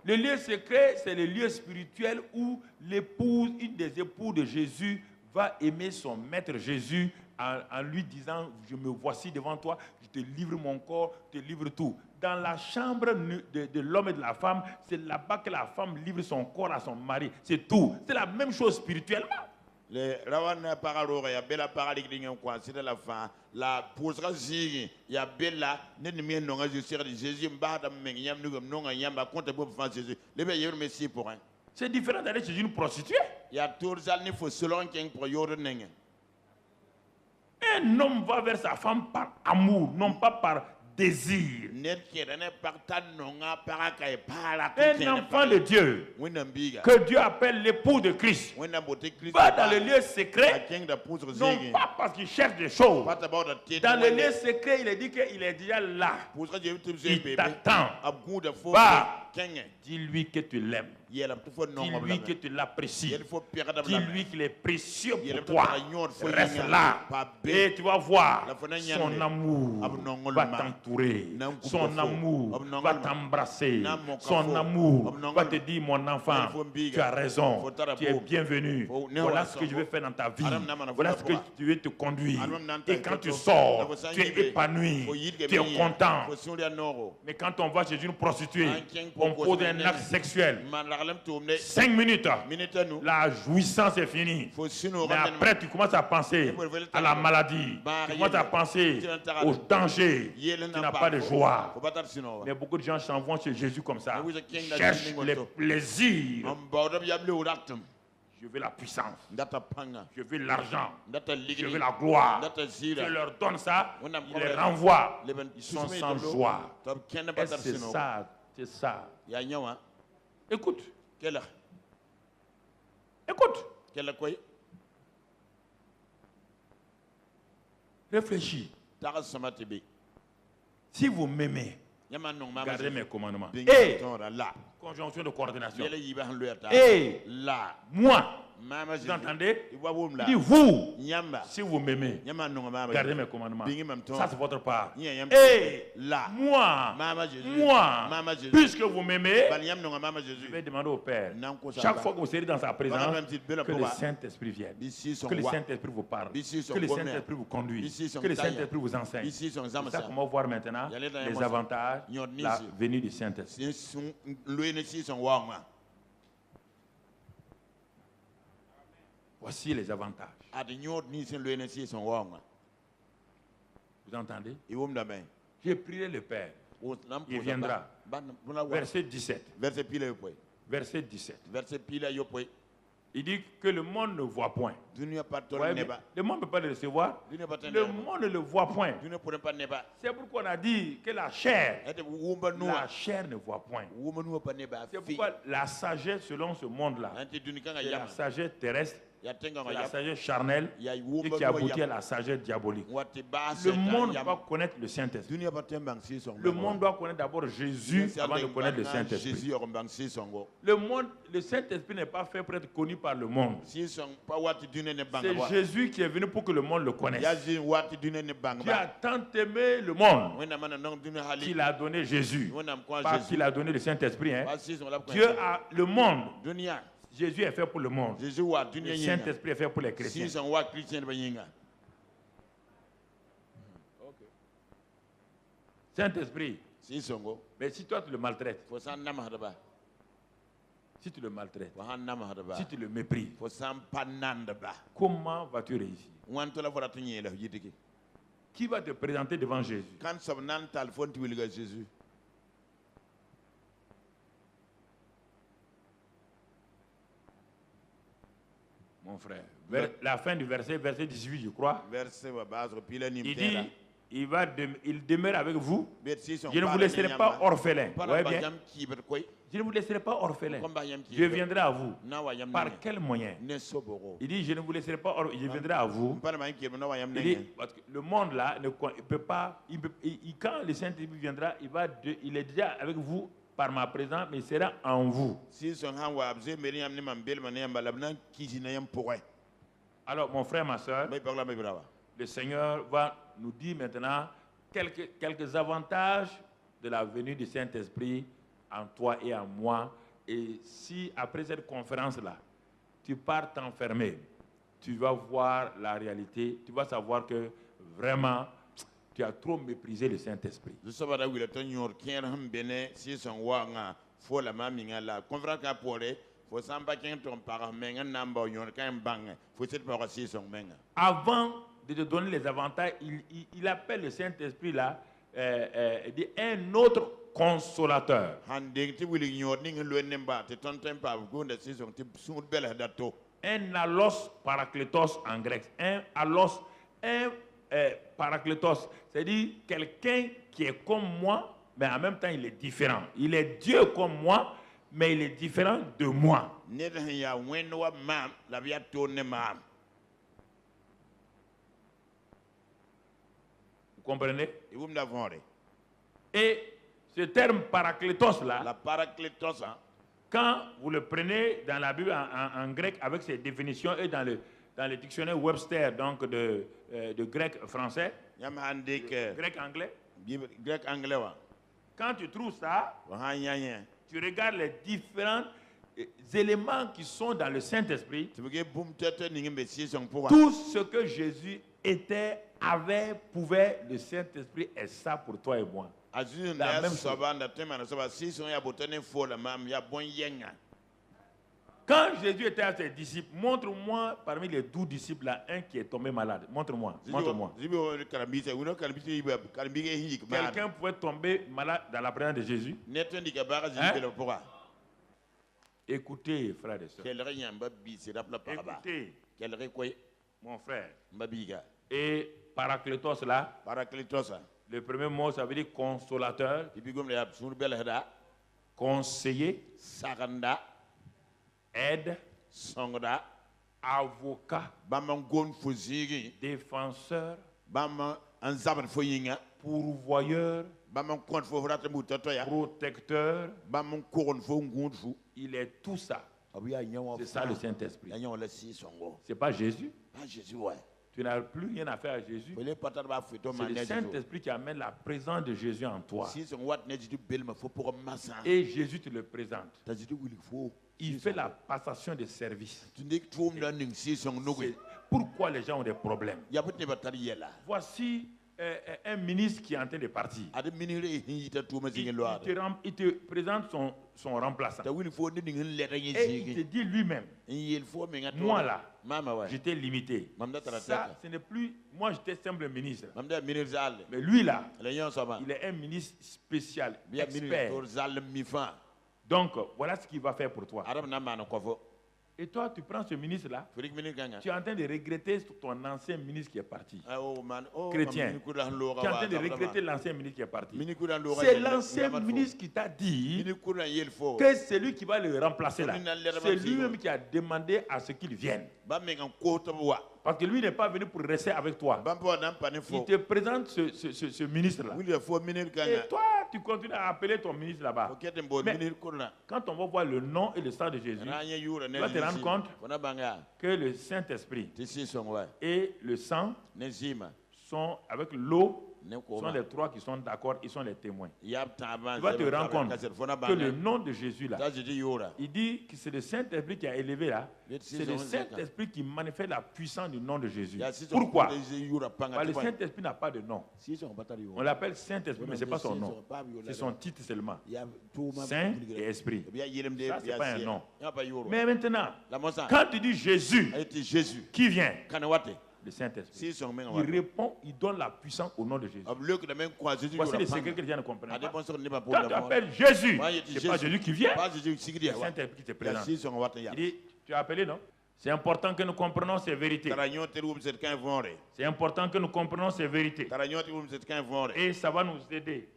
Le lieu secret, c'est le lieu spirituel où l'épouse, une des épouses de Jésus, va aimer son maître Jésus en lui disant, je me voici devant toi, je te livre mon corps, je te livre tout. Dans la chambre de l'homme et de la femme, c'est là-bas que la femme livre son corps à son mari. C'est tout. C'est la même chose spirituellement. Le rawana paralore ya bela paraligning kwa sita la fin la posera zigi ya bela ne mi no nga Jésus mbada mengyam nugum no nga yamba compte pour faire Jésus le be yer merci pour un. C'est différent d'aller chez une prostituée. Ya tourzal ni fo selon king pour yor nenge. Un homme va vers sa femme par amour, non pas par désir. Un enfant de Dieu, que Dieu appelle l'époux de Christ, va dans le lieu secret, non pas parce qu'il cherche des choses. Dans le lieu secret, il est dit qu'il est déjà là. Il t'attend. Va. Dis-lui que tu l'aimes. Dis-lui que tu l'apprécies. Dis-lui qu'il est précieux pour toi. Reste là. Et tu vas voir, son amour va t'entourer. Son amour va t'embrasser. Son amour va te dire, mon enfant, tu as raison. Tu es bienvenu. Voilà ce que je vais faire dans ta vie. Voilà ce que je vais te conduire. Et quand tu sors, tu es épanoui. Tu es content. Mais quand on va chez une prostituée, on pose un acte sexuel. 5 minutes, la jouissance est finie. Mais après, tu commences à penser à la maladie. Tu commences à penser au danger. Tu n'as pas de joie. Mais beaucoup de gens s'en vont chez Jésus comme ça. Cherchent les plaisirs. Je veux la puissance. Je veux l'argent. Je veux la gloire. Je leur donne ça. Ils les renvoient. Ils sont sans joie. C'est ça. C'est ça. Écoute. Écoute. Réfléchis. Si vous m'aimez, gardez mes commandements. Et conjonction de coordination. Et moi. Vous entendez? Il dit vous, si vous m'aimez, gardez mes commandements. Ça c'est votre part. Et moi, puisque vous m'aimez, je vais demander au Père, chaque fois que vous serez dans sa présence, que le Saint-Esprit vienne, que le Saint-Esprit vous parle, que le Saint-Esprit vous conduise, que le Saint-Esprit vous enseigne. C'est ça qu'on va voir maintenant les avantages de la venue du Saint-Esprit. Voici les avantages. Vous entendez? Je prierai le Père. Il viendra. Verset 17. Verset 17. Il dit que le monde ne voit point. Le monde ne peut pas le recevoir. Le monde ne le voit point. C'est pourquoi on a dit que la chair ne voit point. C'est pourquoi la sagesse selon ce monde-là, c'est la sagesse terrestre, c'est la sagesse charnelle et qui aboutit à la sagesse diabolique. Le monde doit connaître le Saint-Esprit. Le monde doit connaître d'abord Jésus avant de connaître le Saint-Esprit. Le Saint-Esprit n'est pas fait pour être connu par le monde. C'est Jésus qui est venu pour que le monde le connaisse. Dieu a tant aimé le monde qu'il a donné Jésus. Pas qu'il a donné le Saint-Esprit. Dieu a le monde. Jésus est fait pour le monde. Le Saint-Esprit est fait pour les chrétiens. Saint-Esprit. Mais si toi tu le maltraites, si tu le maltraites, si tu le méprises, comment vas-tu réussir? Qui va te présenter devant Jésus? Mon frère, la fin du verset 18, je crois. Il dit, il demeure avec vous. Je ne vous laisserai pas orphelin. Ouais, bien. Je ne vous laisserai pas orphelin. Je viendrai à vous. Par quel moyen? Il dit, je ne vous laisserai pas orphelin. Je viendrai à vous. Il dit, parce que le monde là ne peut pas. Quand le Saint-Esprit viendra, il est déjà avec vous par ma présence, mais il sera en vous. Alors, mon frère, ma soeur, le Seigneur va nous dire maintenant quelques avantages de la venue du Saint-Esprit en toi et en moi. Et si après cette conférence-là, tu pars t'enfermer, tu vas voir la réalité, tu vas savoir que vraiment, tu as trop méprisé le Saint-Esprit. Avant de te donner les avantages, il appelle le Saint-Esprit là un autre consolateur. Un allos parakletos en grec. Un parakletos, c'est-à-dire quelqu'un qui est comme moi, mais en même temps il est différent. Il est Dieu comme moi, mais il est différent de moi. Vous comprenez? Et ce terme parakletos là, quand vous le prenez dans la Bible en grec avec ses définitions et dans le dictionnaire Webster, donc de grec français, grec anglais, quand tu trouves ça, tu regardes les différents éléments qui sont dans le Saint-Esprit, tout ce que Jésus pouvait, le Saint-Esprit est ça pour toi et moi. La même chose. Quand Jésus était à ses disciples, montre-moi parmi les 12 disciples là, un qui est tombé malade. Montre-moi. Quelqu'un pouvait tomber malade dans la présence de Jésus? Hein? Écoutez, frères et sœurs. Écoutez, mon frère. Et parakletos là, le premier mot, ça veut dire consolateur, conseiller, aide, avocat, défenseur, pourvoyeur, protecteur. Il est tout ça. C'est ça le Saint-Esprit. C'est pas Jésus. Tu n'as plus rien à faire à Jésus. C'est le Saint-Esprit qui amène la présence de Jésus en toi. Et Jésus te le présente. Il fait la passation de service. Pourquoi les gens ont des problèmes? Voici un ministre qui est en train de partir. Il te présente son remplaçant. Et il te dit lui-même, moi là, j'étais limité. Ça, ce n'est plus, moi j'étais simple ministre. Mais lui là, il est un ministre spécial, expert. Donc, voilà ce qu'il va faire pour toi. Et toi, tu prends ce ministre-là, tu es en train de regretter ton ancien ministre qui est parti. Chrétien. Tu es en train de regretter l'ancien ministre qui est parti. C'est l'ancien ministre qui t'a dit que c'est lui qui va le remplacer là. C'est lui-même qui a demandé à ce qu'il vienne. Parce que lui n'est pas venu pour rester avec toi. Il te présente ce ministre-là. Et toi, tu continues à appeler ton ministre là-bas. Mais quand on va voir le nom et le sang de Jésus, tu vas te rendre compte que le Saint-Esprit et le sang sont avec l'eau, sont les trois qui sont d'accord, ils sont les témoins. Tu vas te rendre compte que le nom de Jésus là, il dit que c'est le Saint-Esprit qui a élevé là, c'est le Saint-Esprit qui manifeste la puissance du nom de Jésus. Pourquoi? Parce que le Saint-Esprit n'a pas de nom. On l'appelle Saint-Esprit, mais ce n'est pas son nom. C'est son titre seulement. Saint et Esprit. Ça, ce n'est pas un nom. Mais maintenant, quand tu dis Jésus, qui vient? Le Saint-Esprit. Il répond, il donne la puissance au nom de Jésus. Voici les secrets que les gens ne comprennent pas. Quand tu appelles Jésus, ce n'est pas Jésus qui vient, c'est le Saint-Esprit qui te présente. Il dit, tu as appelé, non? C'est important que nous comprenions ces vérités. C'est important que nous comprenions ces vérités. Et ça va nous aider.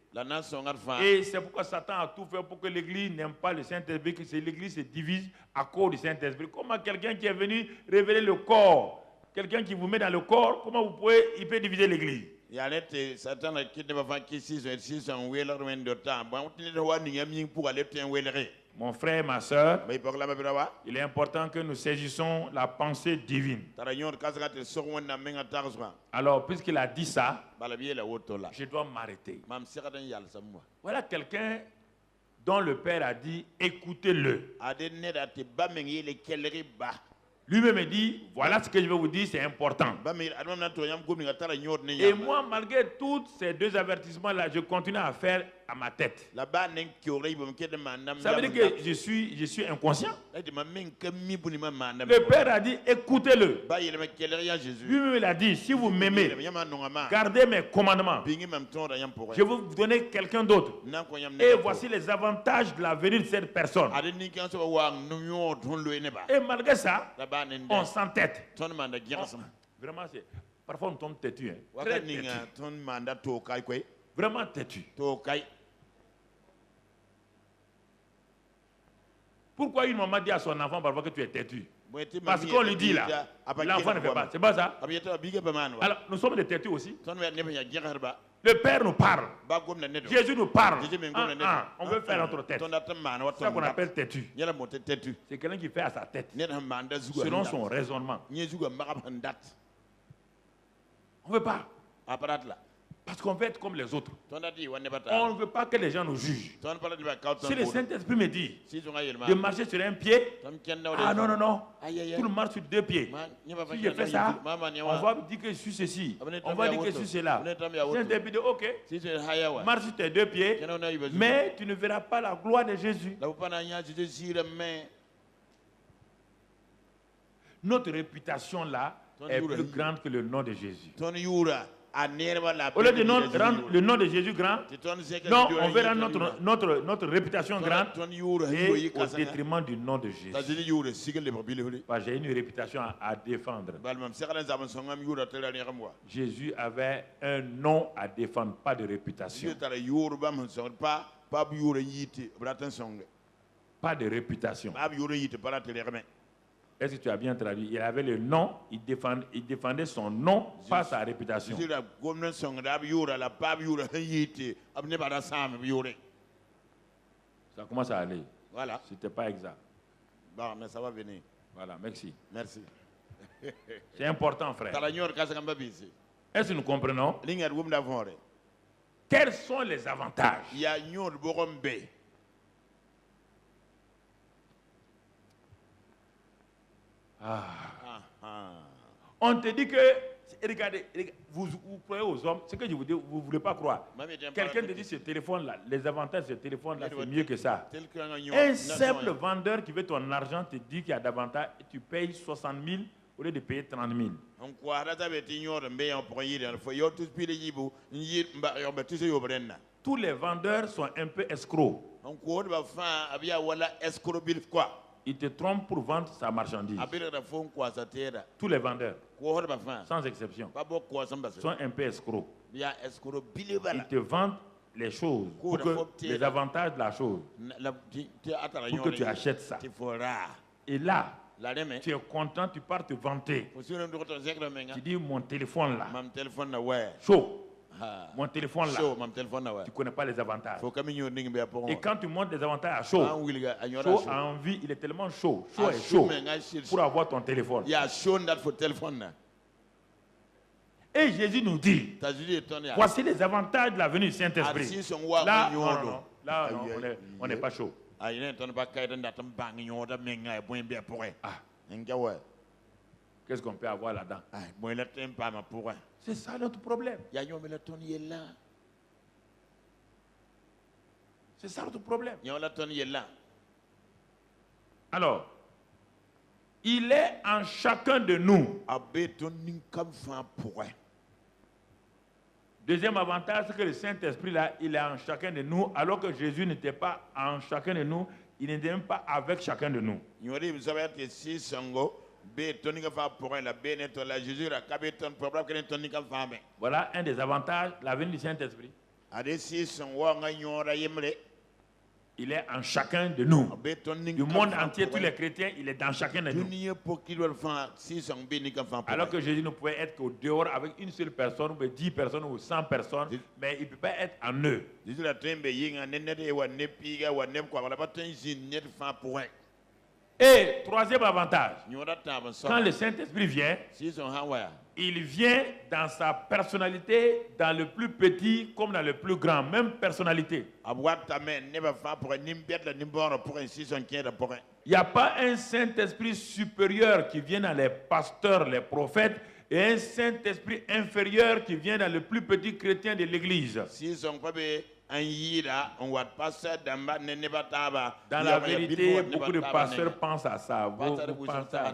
Et c'est pourquoi Satan a tout fait pour que l'Église n'aime pas le Saint-Esprit, que l'Église se divise à cause du Saint-Esprit. Comment quelqu'un qui est venu révéler le corps, quelqu'un qui vous met dans le corps, comment il peut diviser l'Église? Mon frère, ma soeur, il est important que nous saisissons la pensée divine. Alors, puisqu'il a dit ça, je dois m'arrêter. Voilà quelqu'un dont le Père a dit, écoutez-le. Lui-même dit, voilà ce que je vais vous dire, c'est important. Et moi, malgré tous ces deux avertissements-là, je continue à faire à ma tête. Ça veut dire que je suis inconscient. Le Père a dit, écoutez-le. Lui-même il a dit, si vous m'aimez, gardez mes commandements. Je vais vous donner quelqu'un d'autre. Et voici les avantages de la venue de cette personne. Et malgré ça, on s'entête. Vraiment, parfois on tombe têtu. Hein. Très têtu. Vraiment têtu. Pourquoi une maman dit à son enfant parfois que tu es têtu? Parce qu'on lui dit là, l'enfant ne fait pas. C'est pas ça? Alors, nous sommes des têtus aussi. Le Père nous parle. Jésus nous parle. On veut faire notre tête. C'est ça qu'on appelle têtu. C'est quelqu'un qui fait à sa tête, selon son raisonnement. On ne veut pas. Parce qu'on veut être comme les autres. On ne veut pas que les gens nous jugent. Si le Saint-Esprit me dit de marcher sur un pied, ah non, non, non, tout le marche sur deux pieds. Si je fais ça, on va dire que je suis ceci, on va dire que je suis cela. Le Saint-Esprit dit, ok, marche sur tes deux pieds, mais tu ne verras pas la gloire de Jésus. Notre réputation là est plus grande que le nom de Jésus. Au lieu de rendre le nom de Jésus grand, non, on verra notre réputation grande et au détriment du nom de Jésus. J'ai une réputation à défendre. Jésus avait un nom à défendre, pas de réputation. Pas de réputation. Est-ce que tu as bien traduit? Il avait le nom, il défendait son nom, pas sa réputation. Ça commence à aller. Voilà. C'était pas exact. Bon, mais ça va venir. Voilà, merci. Merci. C'est important, frère. Est-ce que nous comprenons? Quels sont les avantages? On te dit que, regardez, vous croyez aux hommes, ce que je vous dis, vous ne voulez pas croire. Quelqu'un te dit ce téléphone-là, les avantages de ce téléphone-là, c'est mieux que ça. Un simple vendeur qui veut ton argent te dit qu'il y a davantage, et tu payes 60 000 au lieu de payer 30 000. Tous les vendeurs sont un peu escrocs. Il te trompe pour vendre sa marchandise. Tous les vendeurs, sans exception, sont un peu escrocs. Ils te vendent les choses, pour que, les avantages de la chose, pour que tu achètes ça. Et là, tu es content, tu pars te vanter. Tu dis mon téléphone là, chaud. Mon téléphone là, tu ne connais pas les avantages. Et quand tu montes les avantages à chaud, chaud à envie, il est tellement chaud, chaud et chaud, pour avoir ton téléphone. Et Jésus nous dit, voici les avantages de la venue du Saint-Esprit. Là, non, là on n'est pas chaud. Qu'est-ce qu'on peut avoir là-dedans? C'est ça notre problème. C'est ça notre problème. Alors, il est en chacun de nous. Deuxième avantage, c'est que le Saint-Esprit, là, il est en chacun de nous, alors que Jésus n'était pas en chacun de nous, il n'était même pas avec chacun de nous. Voilà un des avantages, la venue du Saint-Esprit. Il est en chacun de nous. Du monde entier, tous les chrétiens, il est dans chacun de nous. Alors que Jésus ne pouvait être qu'au dehors avec une seule personne, ou 10 personnes, ou 100 personnes, mais il ne peut pas être en eux. Et troisième avantage, quand le Saint-Esprit vient, il vient dans sa personnalité, dans le plus petit comme dans le plus grand, même personnalité. Il n'y a pas un Saint-Esprit supérieur qui vient dans les pasteurs, les prophètes, et un Saint-Esprit inférieur qui vient dans le plus petit chrétien de l'Église. Dans la vérité, beaucoup de pasteurs pensent à ça. Vous pensez à ça.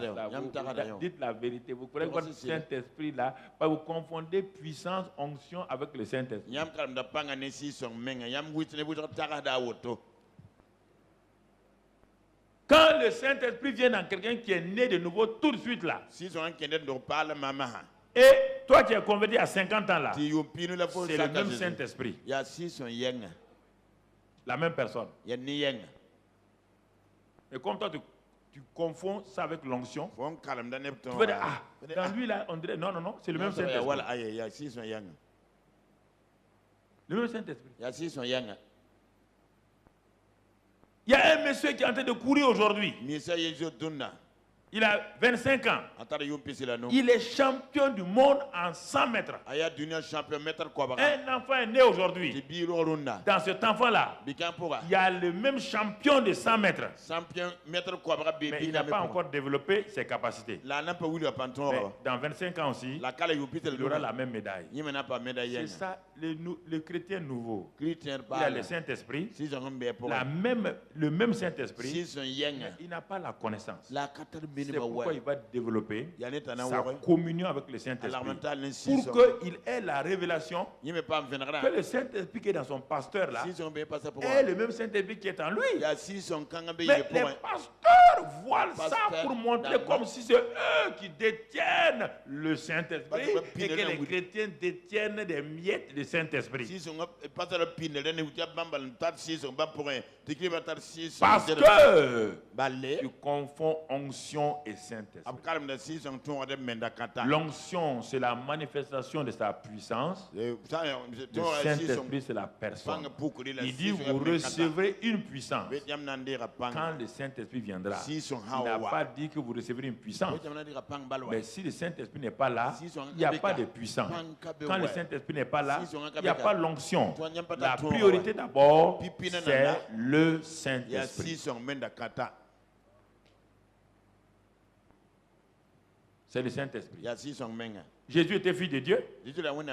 Dites la vérité. Vous croyez que votre Saint-Esprit là, vous confondez puissance, onction avec le Saint-Esprit. Quand le Saint-Esprit vient dans quelqu'un qui est né de nouveau, tout de suite là. Et toi qui es converti à 50 ans là, c'est le même Saint-Esprit. La même personne. Et comme toi tu confonds ça avec l'onction, tu veux dire, ah, dans lui là, on dirait, non, c'est le même Saint-Esprit. Le même Saint-Esprit. Il y a un monsieur qui est en train de courir aujourd'hui. Il a 25 ans. Il est champion du monde en 100 mètres. Un enfant est né aujourd'hui. Dans cet enfant-là, il y a le même champion de 100 mètres. Mais il n'a pas encore développé ses capacités. Mais dans 25 ans aussi, il aura la même médaille. C'est ça, le chrétien nouveau. Il a le Saint-Esprit, le même Saint-Esprit, mais il n'a pas la connaissance. C'est pourquoi il va développer sa communion avec le Saint-Esprit. Pour qu'il ait la révélation que le Saint-Esprit qui est dans son pasteur là est le même Saint-Esprit qui est en lui. Mais les pasteurs voient ça pour montrer comme si c'est eux qui détiennent le Saint-Esprit et que les chrétiens détiennent des miettes du Saint-Esprit. Parce que tu confonds onction et Saint-Esprit. L'onction, c'est la manifestation de sa puissance. Le Saint-Esprit, c'est la personne. Il dit, vous recevrez une puissance quand le Saint-Esprit viendra. Il n'a pas dit que vous recevrez une puissance. Mais si le Saint-Esprit n'est pas là, il n'y a pas de puissance. Quand le Saint-Esprit n'est pas là, il n'y a pas l'onction. La priorité d'abord, c'est le Saint-Esprit. C'est le Saint-Esprit. Jésus était fils de Dieu.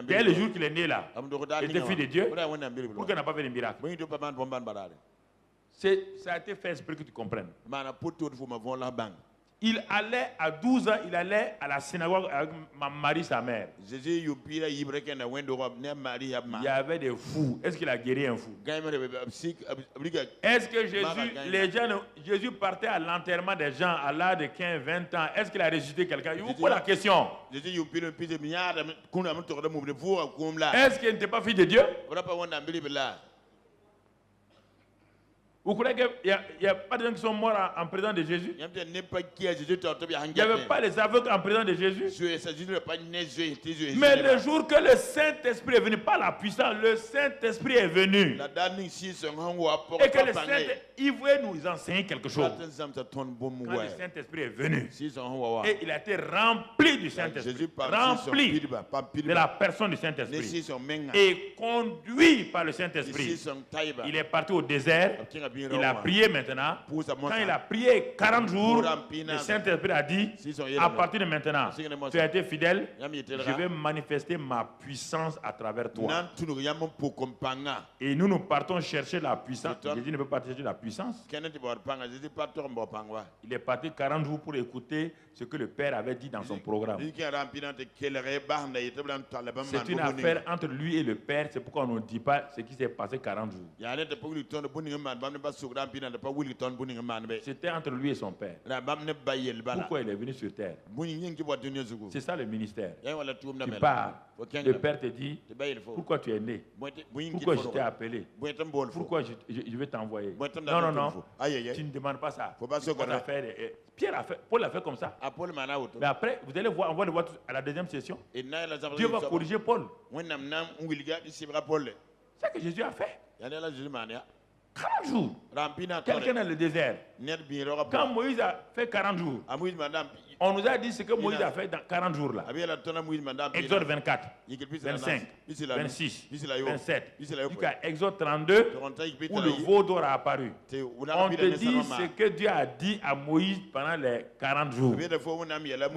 Dès le jour qu'il est né là, il était fils de Dieu. Pourquoi il n'a pas fait de miracle? Ça a été fait esprit que tu comprennes. Il allait à 12 ans, il allait à la synagogue avec Marie, sa mère. Il y avait des fous. Est-ce qu'il a guéri un fou? Est-ce que Jésus partait à l'enterrement des gens à l'âge de 15, 20 ans? Est-ce qu'il a ressuscité quelqu'un? Il vous pose la question. Est-ce qu'il n'était pas fils de Dieu? Vous croyez qu'il n'y a pas de gens qui sont morts en présence de Jésus? Il n'y avait pas les aveugles en présence de Jésus? Mais le jour que le Saint-Esprit est venu, pas la puissance, le Saint-Esprit est venu. Et que le Saint-Esprit, il voulait nous enseigner quelque chose. Quand le Saint-Esprit est venu, et il a été rempli du Saint-Esprit, rempli de la personne du Saint-Esprit, et conduit par le Saint-Esprit. Il est parti au désert. Il a prié maintenant. Quand il a prié 40 jours, le Saint-Esprit a dit, à partir de maintenant, tu as été fidèle, je vais manifester ma puissance à travers toi. Et nous partons chercher la puissance. Jésus ne peut pas chercher la puissance. Il est parti 40 jours pour écouter ce que le Père avait dit dans son programme. C'est une affaire entre lui et le Père. C'est pourquoi on ne dit pas ce qui s'est passé 40 jours. C'était entre lui et son père. Pourquoi il est venu sur terre? C'est ça le ministère. Tu pars. Le père te dit pourquoi tu es né, pourquoi je t'ai appelé, pourquoi je vais t'envoyer. Non, non, non, tu ne demandes pas ça. Paul a fait comme ça. Mais après, vous allez voir, on va le voir à la deuxième session. Dieu va corriger Paul. C'est ce que Jésus a fait. 40 jours. Quelqu'un dans le désert. Quand Moïse a fait 40 jours, on nous a dit ce que Moïse a fait dans 40 jours là. Exode 24, 25, 26, 27, jusqu'à Exode 32, où le veau d'or a apparu. On te dit ce que Dieu a dit à Moïse pendant les 40 jours.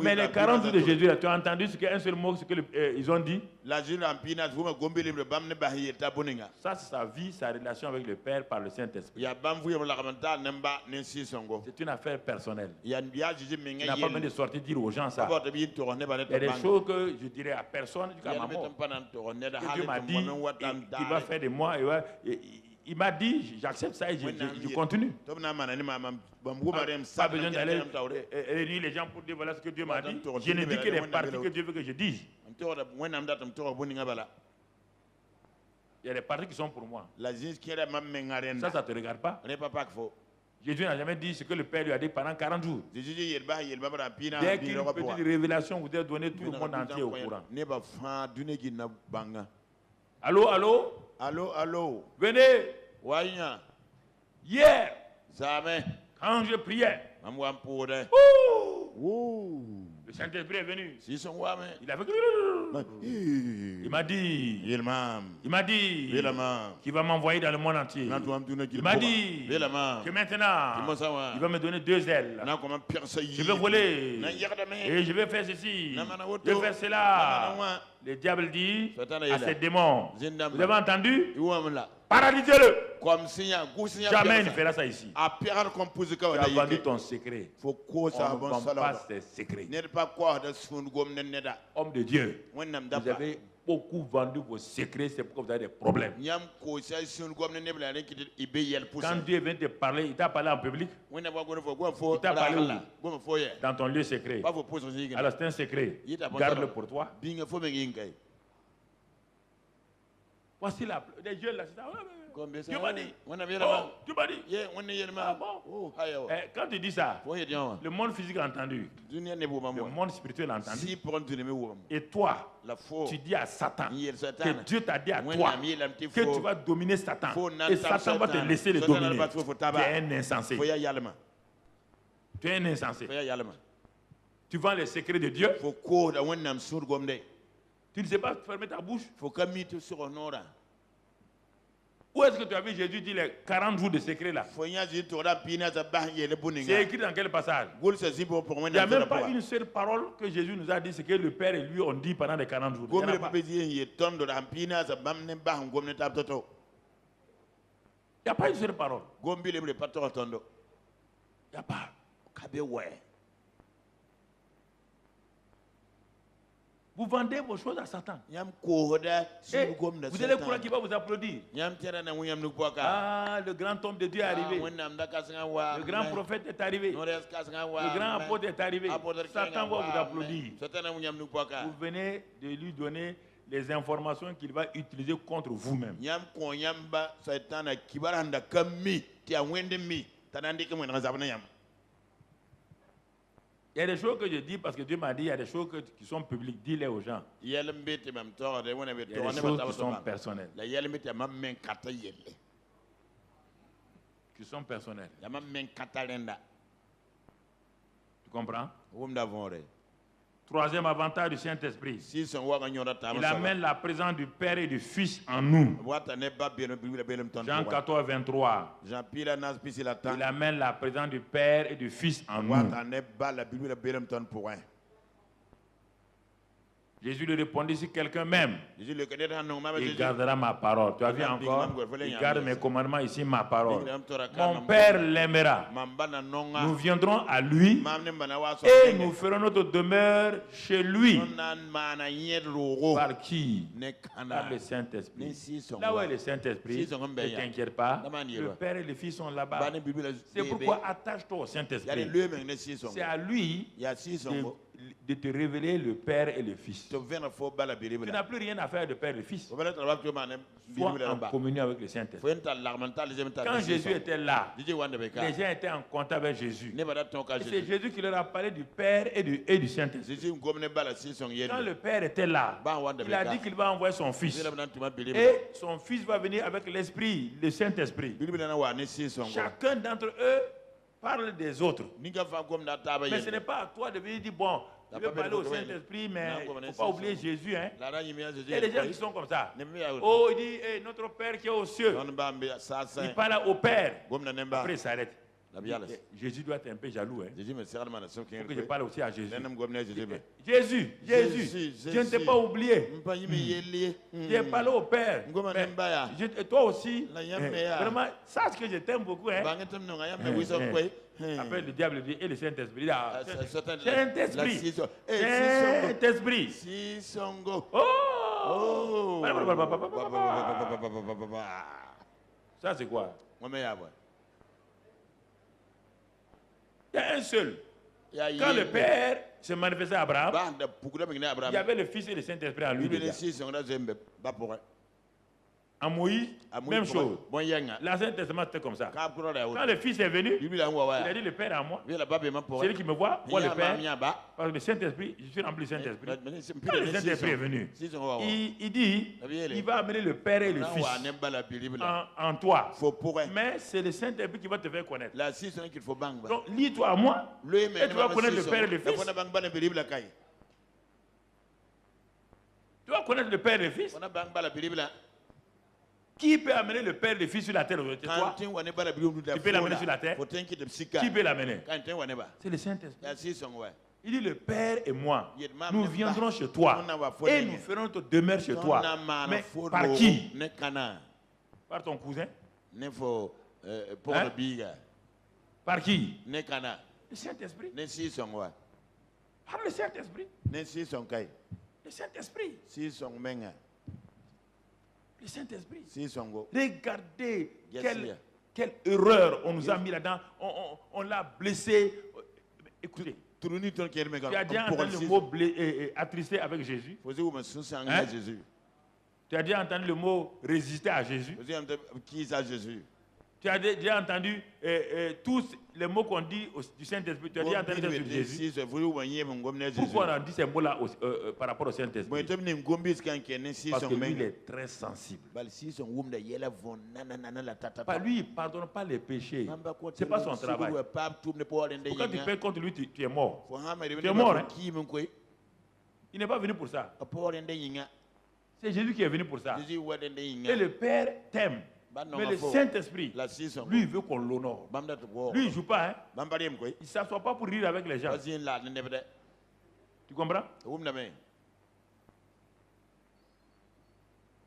Mais les 40 jours de Jésus, là, tu as entendu ce qu'un seul mot, ce qu'ils ont dit? Ça, c'est sa vie, sa relation avec le Père par le Saint-Esprit. C'est une affaire personnelle. Il n'a pas besoin de sortir dire aux gens ça. Il y a des choses que je dirais à personne jusqu'à ma mort. Que Dieu m'a dit qu'il va faire de moi. Il m'a dit, j'accepte ça et je continue. Pas besoin d'aller réunir les gens pour dire voilà ce que Dieu m'a dit. Je ne dis que les parties que Dieu veut que je dise. Il y a des parties qui sont pour moi. Ça, ça ne te regarde pas. Jésus n'a jamais dit ce que le Père lui a dit pendant 40 jours. Dès qu'une petite révélation vous a donné, tout le monde entier au courant. Allô, allô? Allô, allô? Venez. Hier, quand je priais, le Saint-Esprit est venu. Il a fait... Il m'a dit qu'il va m'envoyer dans le monde entier. Il m'a dit que maintenant, il va me donner 2 ailes. Je vais voler et je vais faire ceci, je vais faire cela. Le diable dit à ses démons, vous avez entendu? Paralysez-le. Jamais il ne fera ça ici. Tu as vendu ton secret. On ne vend pas ses secrets. Homme de Dieu, vous avez beaucoup vendu vos secrets, c'est pourquoi vous avez des problèmes. Quand Dieu vient te parler, il t'a parlé en public. Il t'a parlé où? Dans ton lieu secret. Alors c'est un secret. Garde-le pour toi. Voici les jeunes là. Dieu m'a dit. Dieu m'a dit. Ah bon? Quand tu dis ça, le monde physique a entendu. Le monde spirituel a entendu. Et toi, tu dis à Satan que Dieu t'a dit à toi que tu vas dominer Satan. Et Satan va te laisser le dominer. Tu es un insensé. Tu es un insensé. Tu vends les secrets de Dieu. Tu ne sais pas fermer ta bouche. Où est-ce que tu as vu Jésus dire les 40 jours de secret là? C'est écrit dans quel passage? Il n'y a même pas une seule parole que Jésus nous a dit ce que le Père et lui ont dit pendant les 40 jours. Il n'y a pas une seule parole. Il n'y a pas. Vous vendez vos choses à Satan. Et vous allez croire qu'il va vous applaudir. Ah, le grand homme de Dieu est arrivé. Le grand prophète est arrivé. Le grand apôtre est arrivé. Satan va vous applaudir. Vous venez de lui donner les informations qu'il va utiliser contre vous-même. Il y a des choses que je dis parce que Dieu m'a dit, il y a des choses qui sont publiques. Dis-les aux gens. Il y a des choses qui sont personnelles. Qui sont personnelles. Tu comprends? Troisième avantage du Saint-Esprit. Il amène la présence du Père et du Fils en nous. Jean 14, 23. Il amène la présence du Père et du Fils en nous. Jésus lui répondit, si quelqu'un m'aime, il gardera ma parole. Tu as vu encore? Il garde mes commandements ici, ma parole. Mon Père l'aimera. Nous viendrons à lui et nous ferons notre demeure chez lui. Par qui? Par le Saint-Esprit. Là où est le Saint-Esprit, ne t'inquiète pas, le Père et le Fils sont là-bas. C'est pourquoi attache-toi au Saint-Esprit. C'est à lui de te révéler le Père et le Fils. Tu n'as plus rien à faire de Père et de Fils. Sois en communion avec le Saint-Esprit. Quand Jésus était là, les gens étaient en contact avec Jésus. C'est Jésus qui leur a parlé du Père et du Saint-Esprit. Quand le Père était là, il a dit qu'il va envoyer son Fils. Et son Fils va venir avec l'Esprit, le Saint-Esprit. Chacun d'entre eux parle des autres. Mais ce n'est pas à toi de venir dire, bon, je vais parler au Saint-Esprit, mais il ne faut pas oublier Jésus. Hein? Il y a des gens qui sont comme ça. Oh, il dit, hey, notre Père qui est aux cieux. Il parle au Père. Après, il s'arrête. Jésus doit être un peu jaloux. Hein? Il faut que je parle aussi à Jésus. Jésus, je ne t'ai pas oublié. J'ai parlé au Père. Mais toi aussi, vraiment, sache que je t'aime beaucoup. Hein? Après, le diable dit, et le Saint-Esprit. Saint-Esprit. Saint-Esprit. Oh! Ça, c'est quoi? Il y a un seul. Quand le Père se manifestait à Abraham, il y avait le Fils et le Saint-Esprit en lui. À Moïse, même chose. L'Ancien Testament c'était comme ça. Quand le Fils est venu, il a dit le Père est à moi. C'est lui qui me voit le Père. Parce que le Saint-Esprit, je suis rempli du Saint-Esprit. Quand le Saint-Esprit est venu, il dit, il va amener le Père et le Fils en toi. Mais c'est le Saint-Esprit qui va te faire connaître. Donc, lis-toi à moi et tu vas connaître le Père et le Fils. Tu vas connaître le Père et le Fils. Qui peut amener le Père et le Fils sur la terre aujourd'hui? Toi? Tu peux l'amener sur la terre? Qui peut l'amener? C'est le Saint-Esprit. Il dit le Père et moi, nous viendrons chez toi et nous ferons notre demeure chez toi. Mais par qui? Par ton cousin? Hein? Par qui? Le Saint-Esprit. Par le Saint-Esprit. Le Saint-Esprit. Le Saint-Esprit. Regardez quelle erreur on nous a mis là-dedans. On l'a blessé. Écoutez, tu as déjà entendu le mot attristé avec Jésus? Hein? Tu as déjà entendu le mot résister à Jésus? Tu as déjà entendu tous les mots qu'on dit du Saint-Esprit. Tu as déjà entendu de Jésus. Pourquoi on a dit ces mots-là par rapport au Saint-Esprit? Parce que lui, il est très sensible. Lui, il ne pardonne pas les péchés. Ce n'est pas son travail. Quand tu paies contre lui, tu es mort. Tu es mort. Hein? Il n'est pas venu pour ça. C'est Jésus qui est venu pour ça. Et le Père t'aime. Mais le Saint-Esprit, lui, il veut qu'on l'honore. Lui, il ne joue pas. Hein? Il ne s'assoit pas pour rire avec les gens. Tu comprends?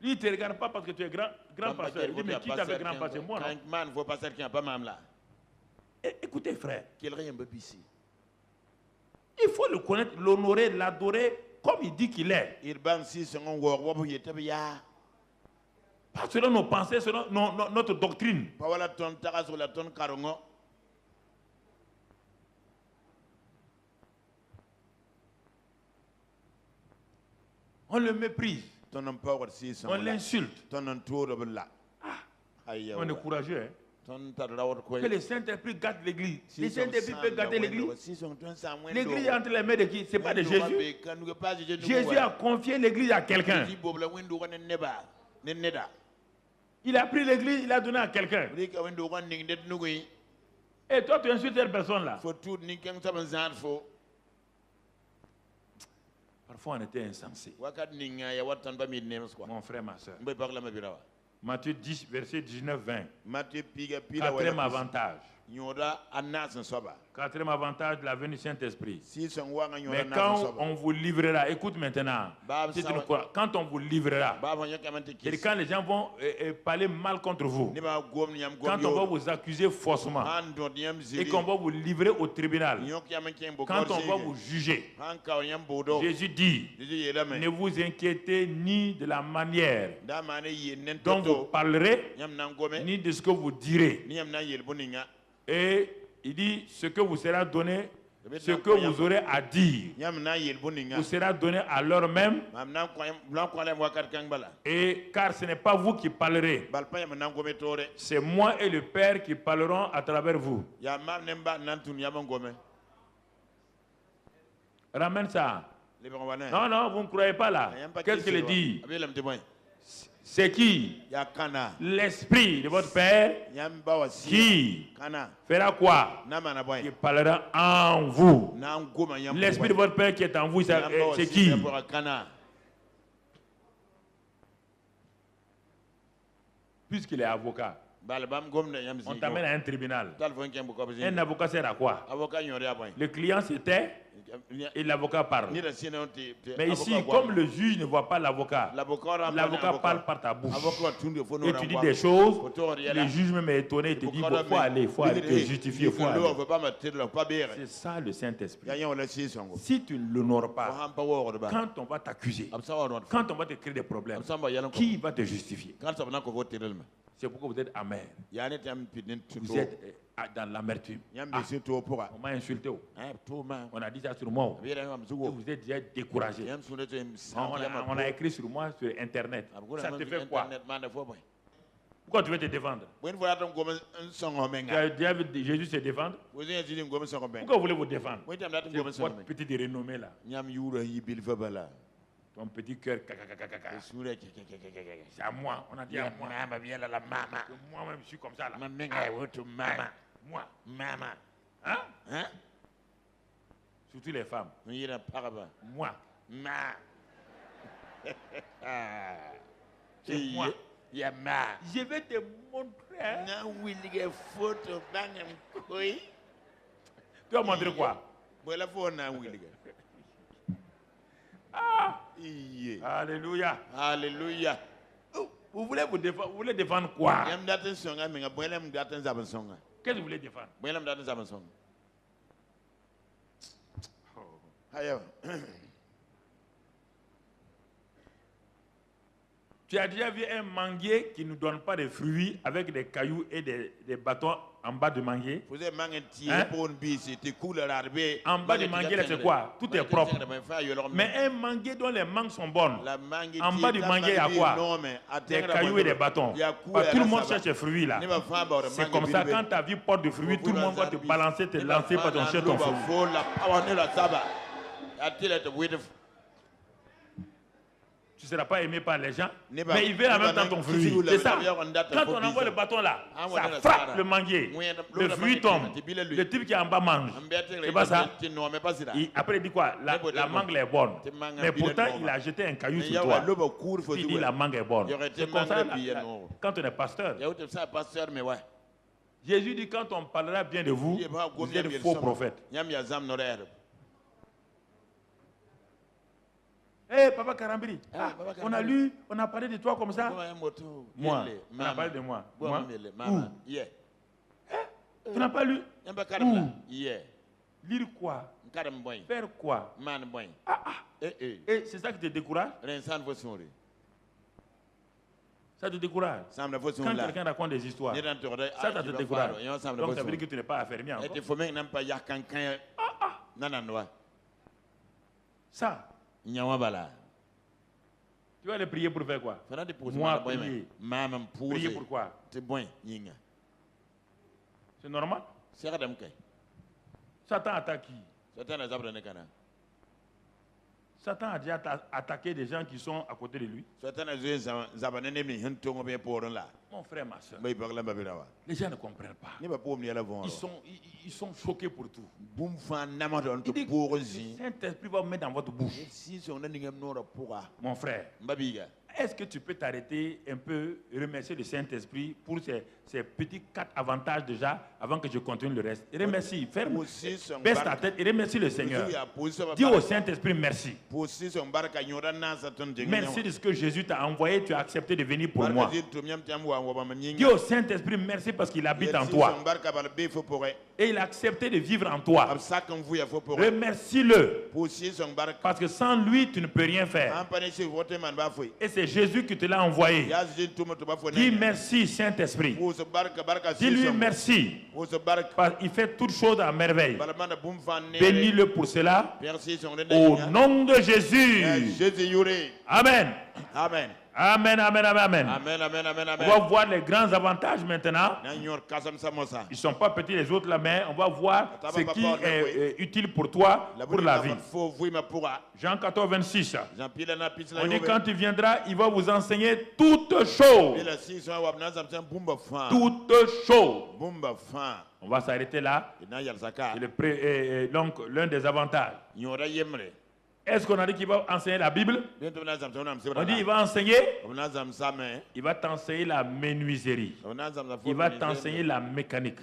Lui, il ne te regarde pas parce que tu es grand pasteur. Il dit, mais qui t'appelle grand pasteur? Moi, non. Écoutez, frère. Il faut le connaître, l'honorer, l'adorer comme il dit qu'il est. Pas selon nos pensées, selon notre doctrine. On le méprise. On l'insulte. On est courageux. Hein? Que le Saint-Esprit gâte l'église. Le Saint-Esprit peut gâter l'église. L'église est entre les mains de qui? Ce n'est pas de Jésus. Jésus a confié l'église à quelqu'un. Il a pris l'église, il a donné à quelqu'un. Et toi, tu insultes cette personne-là. Parfois, on était insensé. Mon frère, ma soeur. Matthieu 10, verset 19-20. Quatrième avantage. Quatrième avantage de la venue du Saint-Esprit. Mais quand on vous livrera, écoute maintenant, quand on vous livrera, et quand les gens vont parler mal contre vous, quand on va vous accuser faussement, et qu'on va vous livrer au tribunal, quand on va vous juger, Jésus dit, ne vous inquiétez ni de la manière dont vous parlerez, ni de ce que vous direz. Et il dit, ce que vous sera donné, ce que vous aurez à dire, vous sera donné à l'heure même. Et car ce n'est pas vous qui parlerez, c'est moi et le Père qui parlerons à travers vous. Ramène ça. Non, non, vous ne croyez pas là. Qu'est-ce qu'il dit? C'est qui? L'Esprit de votre Père qui fera quoi? Qui parlera en vous. L'Esprit de votre Père qui est en vous, c'est qui? Puisqu'il est avocat, on t'amène à un tribunal. Un avocat sert à quoi? Le client c'était et l'avocat parle. Mais ici, comme le juge ne voit pas l'avocat, l'avocat parle par ta bouche. Et tu dis des choses, le juge même est étonné et te dit il faut aller te justifier. C'est ça le Saint-Esprit. Si tu ne l'honores pas, quand on va t'accuser, quand on va te créer des problèmes, qui va te justifier? C'est pourquoi vous êtes amer. Vous êtes dans l'amertume. On m'a insulté. On a dit ça sur moi. Vous êtes déjà découragé. On a écrit sur moi sur Internet. Ça te fait quoi? Pourquoi tu veux te défendre? Tu as déjà vu Jésus se défendre? Pourquoi voulez-vous défendre? C'est votre petite renommée là. Ton petit cœur, c'est à moi. On a dit à moi. Moi-même, je suis comme ça là. Moi. Hein? Surtout les femmes. Moi. C'est moi. Je vais te montrer. Tu vas montrer quoi? Ah. Alléluia. Alléluia. Vous voulez vous voulez défendre quoi? Qu'est-ce que vous voulez défendre? Tu as déjà vu un manguier qui ne donne pas de fruits avec des cailloux et des bâtons en bas du manguier? Hein? En bas du manguier, c'est quoi? Tout est propre. Mais un manguier dont les mangues sont bonnes, en bas du manguier, il y a quoi? Des cailloux et des bâtons. Tout le monde cherche ces fruits là. C'est comme ça, quand ta vie porte de fruits, tout le monde va te balancer, te lancer pour ton chercher ton fruit. Tu ne seras pas aimé par les gens, mais ils veulent en même temps ton fruit. C'est ça. Quand on envoie le bâton là, ça frappe le manguier. Le fruit tombe. Le type qui est en bas mange. C'est pas ça. Après, il dit quoi? La mangue est bonne. Mais pourtant, il a jeté un caillou sur toi. Il dit la mangue est bonne. C'est comme ça quand on est pasteur. Jésus dit quand on parlera bien de vous, vous êtes faux prophètes. Hé, Papa Karambiri, on a lu, on a parlé de toi comme ça. Moi, on a parlé de moi. Moi? Où? Tu n'as pas lu? Où? Lire quoi? Faire quoi? Et c'est ça qui te décourage? Ça te décourage? Quand quelqu'un raconte des histoires, ça te décourage. Donc ça veut dire que tu n'es pas affermi encore. Ça. Tu vas aller prier pour faire quoi? Moi, prier. Prier pour quoi? C'est normal? Satan attaque qui? Satan a déjà attaqué des gens qui sont à côté de lui. Mon frère, ma soeur, les gens ne comprennent pas. Ils sont choqués pour tout. Il dit, le Saint-Esprit va vous mettre dans votre bouche. Mon frère, Est-ce que tu peux t'arrêter un peu, remercier le Saint-Esprit pour ces petits 4 avantages déjà, avant que je continue le reste? Remercie, ferme, baisse ta tête et remercie le Seigneur. Dis au Saint-Esprit merci. Merci de ce que Jésus t'a envoyé, tu as accepté de venir pour moi. Dis au Saint-Esprit merci parce qu'il habite en toi. Et il a accepté de vivre en toi. Remercie-le. Parce que sans lui, tu ne peux rien faire. Et c'est Jésus qui te l'a envoyé. Dis merci, Saint-Esprit. Dis-lui merci. Parce qu'il fait toutes choses à merveille. Bénis-le pour cela. Au nom de Jésus. Amen. Amen. Amen, amen, amen, amen. Amen, amen, amen, amen. On va voir les grands avantages maintenant. Ils ne sont pas petits les autres là, mais on va voir ce qui est utile pour toi, pour la vie. Jean 14, 26. On dit quand il viendra, il va vous enseigner toutes choses. Toutes choses. On va s'arrêter là. C'est donc l'un des avantages. Est-ce qu'on a dit qu'il va enseigner la Bible? On dit qu'il va enseigner. Il va t'enseigner la menuiserie. Il va t'enseigner la mécanique.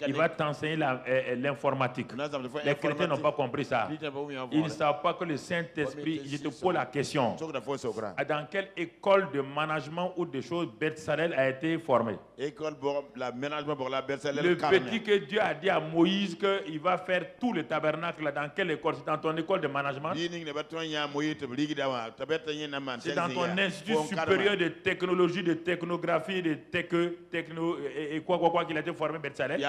Il va t'enseigner l'informatique. Les chrétiens n'ont pas compris ça. Ils ne savent pas que le Saint-Esprit, je te pose la question. Dans quelle école de management ou de choses Bezalel a été formé? Le petit que Dieu a dit à Moïse qu'il va faire tout le tabernacle, dans quelle école? C'est dans ton école de management? C'est dans ton institut supérieur de technologie, de technographie, de et quoi qu'il a été formé, Bezalel?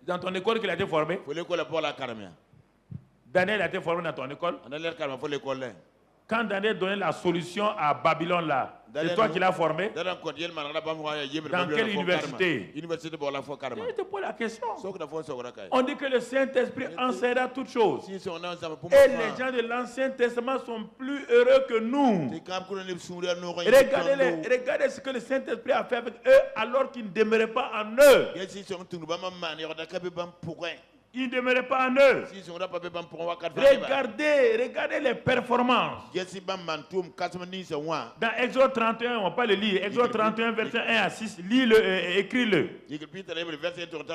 Dans ton école qu'il a été formé? Daniel a été formé dans ton école? Quand Daniel donnait la solution à Babylone là, c'est toi qui l'as formé? Dans quelle université? Je te pose la question. On dit que le Saint-Esprit enseignera toutes choses. Et les gens de l'Ancien Testament sont plus heureux que nous. Regardez ce que le Saint-Esprit a fait avec eux alors qu'ils ne demeuraient pas en eux. Il ne demeurait pas en eux. Regardez les performances. Dans Exode 31, on va pas le lire. Exode 31, verset 1 à 6, lis-le, écris-le.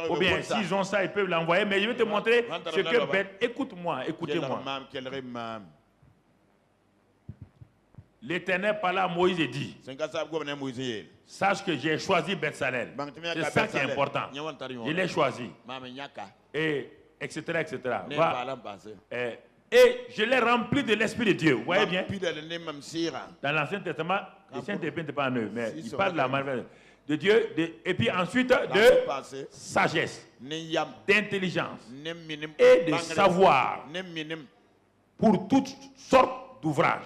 Ou bien, s'ils ont ça, ils peuvent l'envoyer. Mais je vais te montrer ce que Beth. Écoute-moi, écoutez-moi. L'Éternel parla à Moïse et dit: sache que j'ai choisi Bezalel. C'est ça qui est important. Je l'ai choisi. Et etc. etc. Et je l'ai rempli de l'Esprit de Dieu. Vous voyez bien? Dans l'Ancien Testament, le Saint-Esprit n'était pas en eux, mais il parle de la merveille de Dieu. Et puis ensuite de sagesse, d'intelligence et de savoir pour toutes sortes d'ouvrages.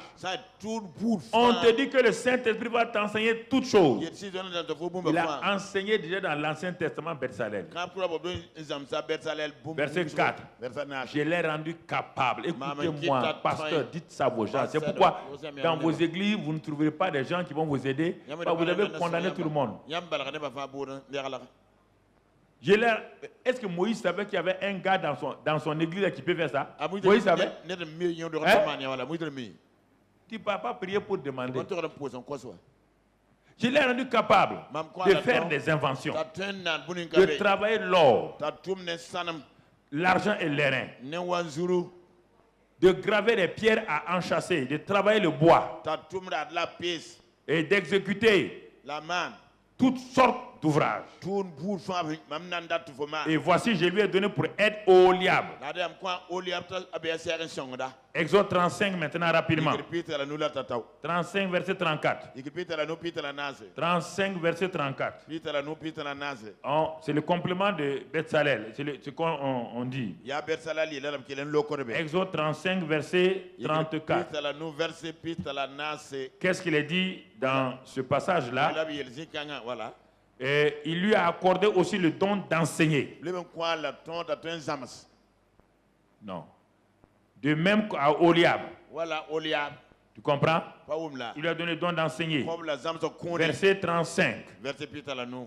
On te dit que le Saint-Esprit va t'enseigner toutes choses. Il a enseigné déjà dans l'Ancien Testament Bezalel. Verset 4. Je l'ai rendu capable. Écoutez-moi, pasteur, dites ça à vos gens. C'est pourquoi dans vos églises, vous ne trouverez pas des gens qui vont vous aider. Vous avez condamné tout le monde. Est-ce que Moïse savait qu'il y avait un gars dans son église qui peut faire ça? Moïse savait? Tu ne peux pas prier pour demander. Je l'ai rendu capable de faire des inventions, de travailler l'or, l'argent et l'airain, de graver les pierres à enchâsser, de travailler le bois et d'exécuter toutes sortes d'ouvrages. Et voici, je lui ai donné pour aide au Oliab. Exode 35 maintenant rapidement. 35 verset 34. 35 verset 34. C'est le complément de Bezalel. C'est ce qu'on dit. Exode 35 verset 34. Qu'est-ce qu'il a dit dans ce passage-là? Et il lui a accordé aussi le don d'enseigner. Non. De même qu'à Oliab. Tu comprends? Il lui a donné le don d'enseigner. Verset 35.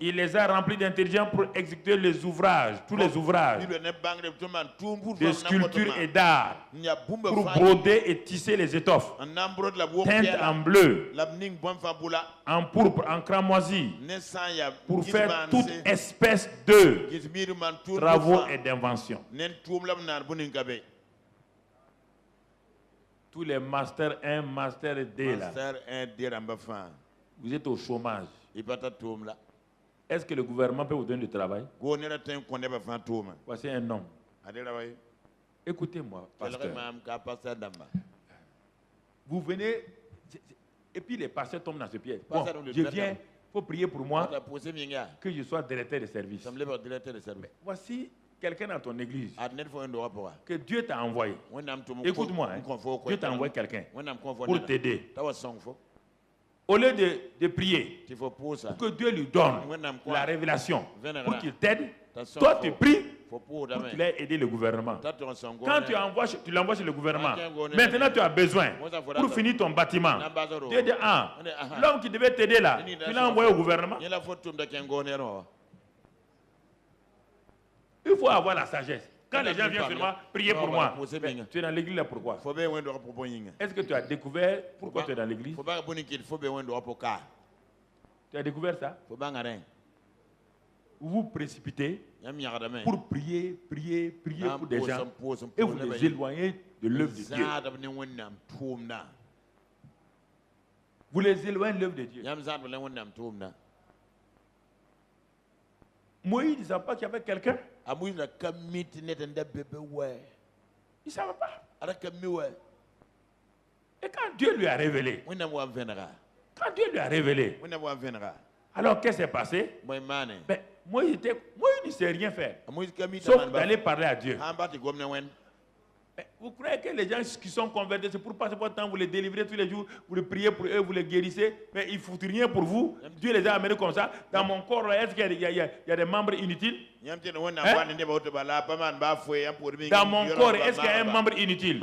Il les a remplis d'intelligence pour exécuter les ouvrages, tous les ouvrages de sculpture et d'art, pour broder et tisser les étoffes, teintes en bleu, en pourpre, en cramoisi, pour faire toute espèce de travaux et d'inventions. Tous les masters 1, master 2 là. Vous êtes au chômage. Est-ce que le gouvernement peut vous donner du travail? Voici un homme. Écoutez-moi, pasteur. Vous venez, et puis les pasteurs tombent dans ce piège. Bon, je viens, il faut prier pour moi que je sois directeur de service. Mais voici quelqu'un dans ton église que Dieu t'a envoyé. Écoute-moi, hein, Dieu t'a envoyé quelqu'un pour t'aider. Au lieu de prier pour que Dieu lui donne la révélation pour qu'il t'aide, toi tu pries pour qu'il ait aidé le gouvernement. Quand tu l'envoies chez le gouvernement, maintenant tu as besoin pour finir ton bâtiment. Tu dis, l'homme qui devait t'aider là, tu l'as envoyé au gouvernement. Il faut avoir la sagesse. Quand les gens viennent sur moi, prier pour moi. Tu es dans l'église là pourquoi? Est-ce que tu as découvert pourquoi tu es dans l'église? Tu as découvert ça? Vous vous précipitez pour prier pour des gens et vous les éloignez de l'œuvre de Dieu. Vous les éloignez de l'œuvre de Dieu. Moïse ne savait pas qu'il y avait quelqu'un. Il ne savait pas. Et quand Dieu lui a révélé, alors qu'est-ce qui s'est passé? Moïse ne sait rien faire, sauf d'aller parler à Dieu. Vous croyez que les gens qui sont convertis, c'est pour passer votre temps, vous les délivrez tous les jours, vous les priez pour eux, vous les guérissez, mais ils ne foutent rien pour vous. Dieu les a amenés comme ça. Dans mon corps, est-ce qu'il y a des membres inutiles? Hein? Dans mon corps, est-ce qu'il y a un membre inutile?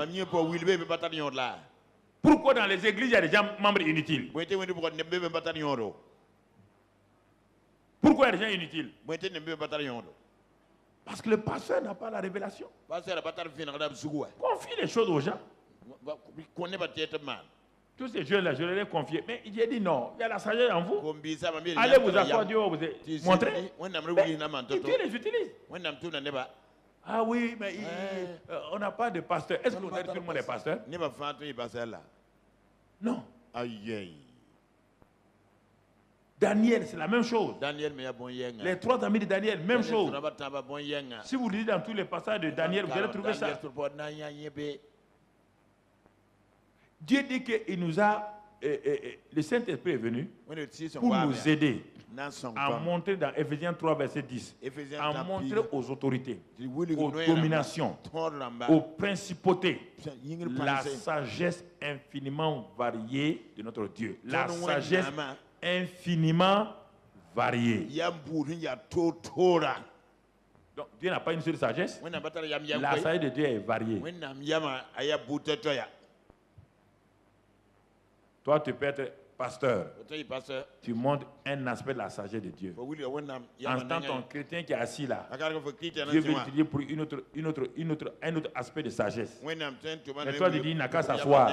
Pourquoi dans les églises, il y a des gens membres inutiles? Pourquoi il y a des gens inutiles? Parce que le pasteur n'a pas la révélation. Confie les choses aux gens. Tous ces jeunes-là, je les ai confiés. Mais j'ai dit non, il y a la sagesse en vous. Allez vous asseoir, Dieu va vous montrer. Dieu les utilise. Ah oui, mais on n'a pas de pasteur. Est-ce que vous avez tout le monde est pasteur? Non. Daniel, c'est la même chose. Les 3 amis de Daniel, même chose. Si vous lisez dans tous les passages de Daniel, vous allez trouver ça. Dieu dit qu'il nous a, le Saint-Esprit est venu pour nous aider à montrer dans Ephésiens 3, verset 10, à montrer aux autorités, aux dominations, aux principautés, la sagesse infiniment variée de notre Dieu. La sagesse infiniment variée. Donc Dieu n'a pas une seule sagesse. La sagesse de Dieu est variée. Toi, tu peux être pasteur. Tu montres un aspect de la sagesse de Dieu. En tant qu'un chrétien qui est assis là, Dieu veut t'utiliser pour un autre aspect de sagesse. Mais toi, tu dis, il n'a qu'à s'asseoir.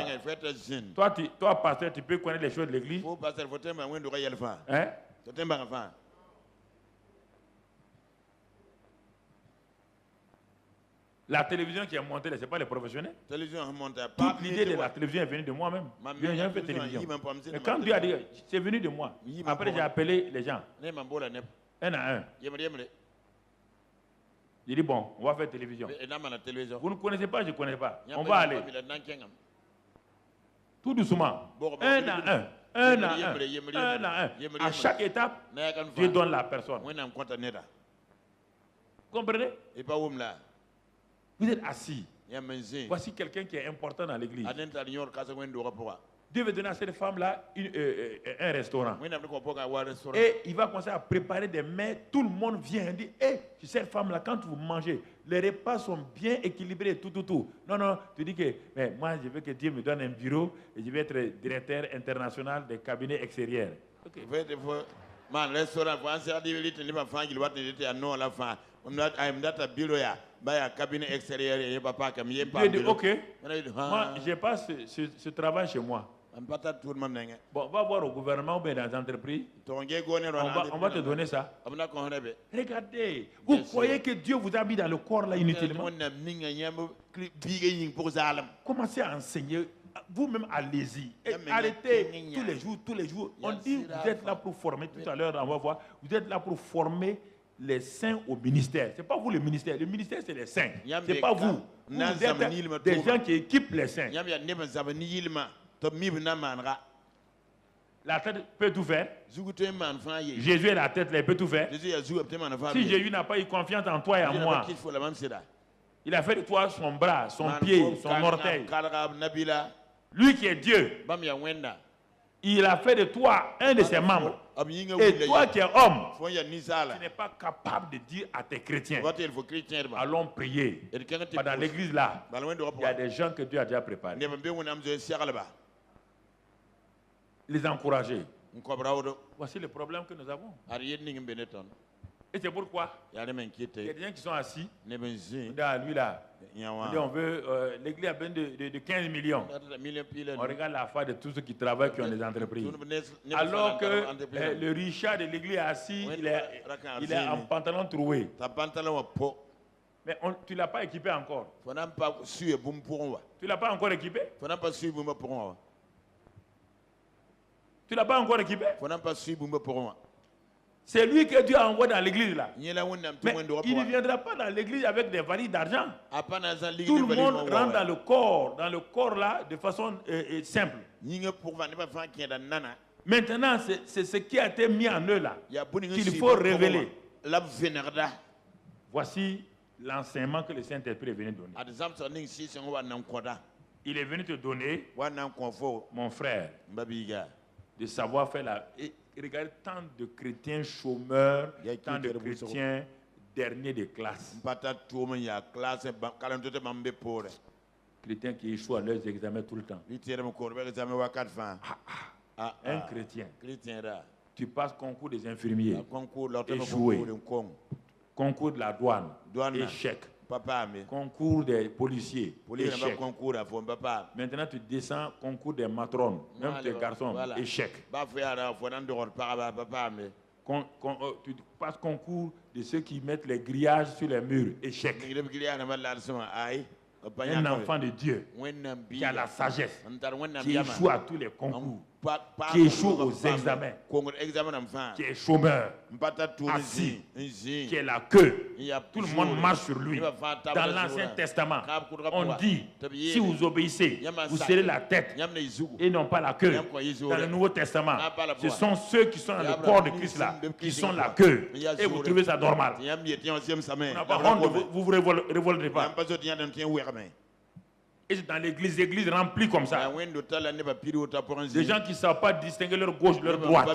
Toi, pasteur, tu peux connaître les choses de l'église. Hein? La télévision qui est montée, ce n'est pas les professionnels. Toute l'idée de la télévision est venue de moi-même. Je n'ai jamais fait télévision. Mais quand Dieu a dit, c'est venu de moi. Après, j'ai appelé les gens. Un à un. J'ai dit, bon, on va faire télévision. Vous ne connaissez pas, je ne connais pas. On va aller. Tout doucement. Un à un. Un à un. Un à un. À chaque étape, Dieu donne la personne. Comprenez? Vous êtes assis. Voici quelqu'un qui est important dans l'église. Dieu veut donner à cette femme-là un restaurant. Et il va commencer à préparer des mets. Tout le monde vient et dit, cette femme-là, quand vous mangez, les repas sont bien équilibrés, tout. Non, tu dis que mais moi, je veux que Dieu me donne un bureau et je vais être directeur international des cabinets extérieurs. Okay. Man, restaurant, pour un certain nombre la fin. On a un bureau, un cabinet extérieur, et papa qui me parle. Dieu dit, ok, moi, je n'ai pas ce travail chez moi. Bon, on va voir au gouvernement ou bien dans les entreprises. On va te donner ça. Regardez, vous croyez que Dieu vous a mis dans le corps là inutilement? Commencez à enseigner. Vous-même, allez-y. Arrêtez tous les jours. On dit, vous êtes là pour former, tout à l'heure, on va voir, vous êtes là pour former les saints au ministère. Ce n'est pas vous le ministère. Le ministère, c'est les saints. Ce n'est pas vous. Vous êtes des gens qui équipent les saints. La tête peut tout faire. Jésus est la tête, il peut tout faire. Si Jésus n'a pas eu confiance en toi et en moi, il a fait de toi son bras, son pied, son orteil. Lui qui est Dieu, il a fait de toi un de ses membres. Et toi qui es homme, tu n'es pas capable de dire à tes chrétiens, allons prier. Dans l'église là, il y a des gens que Dieu a déjà préparés. Les encourager. Voici le problème que nous avons. Et c'est pourquoi il y a des gens qui sont assis. Dans lui là, on veut l'église a besoin de 15 millions. On regarde la foi de tous ceux qui travaillent, qui ont des entreprises. Alors que le richard de l'église est assis, il est en pantalon troué. Mais tu ne l'as pas équipé encore. Tu ne l'as pas encore équipé? Tu ne l'as pas encore équipé? C'est lui que Dieu a envoyé dans l'église là. Mais il ne viendra pas dans l'église avec des valises d'argent. Tout le monde rentre dans le corps là de façon simple. Maintenant, c'est ce qui a été mis en eux là qu'il faut révéler. Voici l'enseignement que le Saint-Esprit est venu donner. Il est venu te donner, mon frère, de savoir faire la... Et regardez tant de chrétiens chômeurs, tant de chrétiens derniers de classe. Chrétiens qui échouent à leurs examens tout le temps. Un chrétien. Tu passes concours des infirmiers, échoué. Concours de la douane, échec. Concours des policiers, échec. Maintenant tu descends, concours des matrones, même des garçons, échec. Tu passes concours de ceux qui mettent les grillages sur les murs, échec. Un enfant de Dieu qui a la sagesse, qui échoue à tous les concours, qui échoue aux examens, qui est chômeur, assis, qui est la queue. Tout le monde marche sur lui. Dans l'Ancien Testament, on dit, si vous obéissez, vous serez la tête et non pas la queue. Dans le Nouveau Testament, ce sont ceux qui sont dans le corps de Christ là, qui sont la queue. Et vous trouvez ça normal. Vous vous révoltez pas. Et c'est dans l'église remplie comme ça. Des gens qui ne savent pas distinguer leur gauche de leur droite.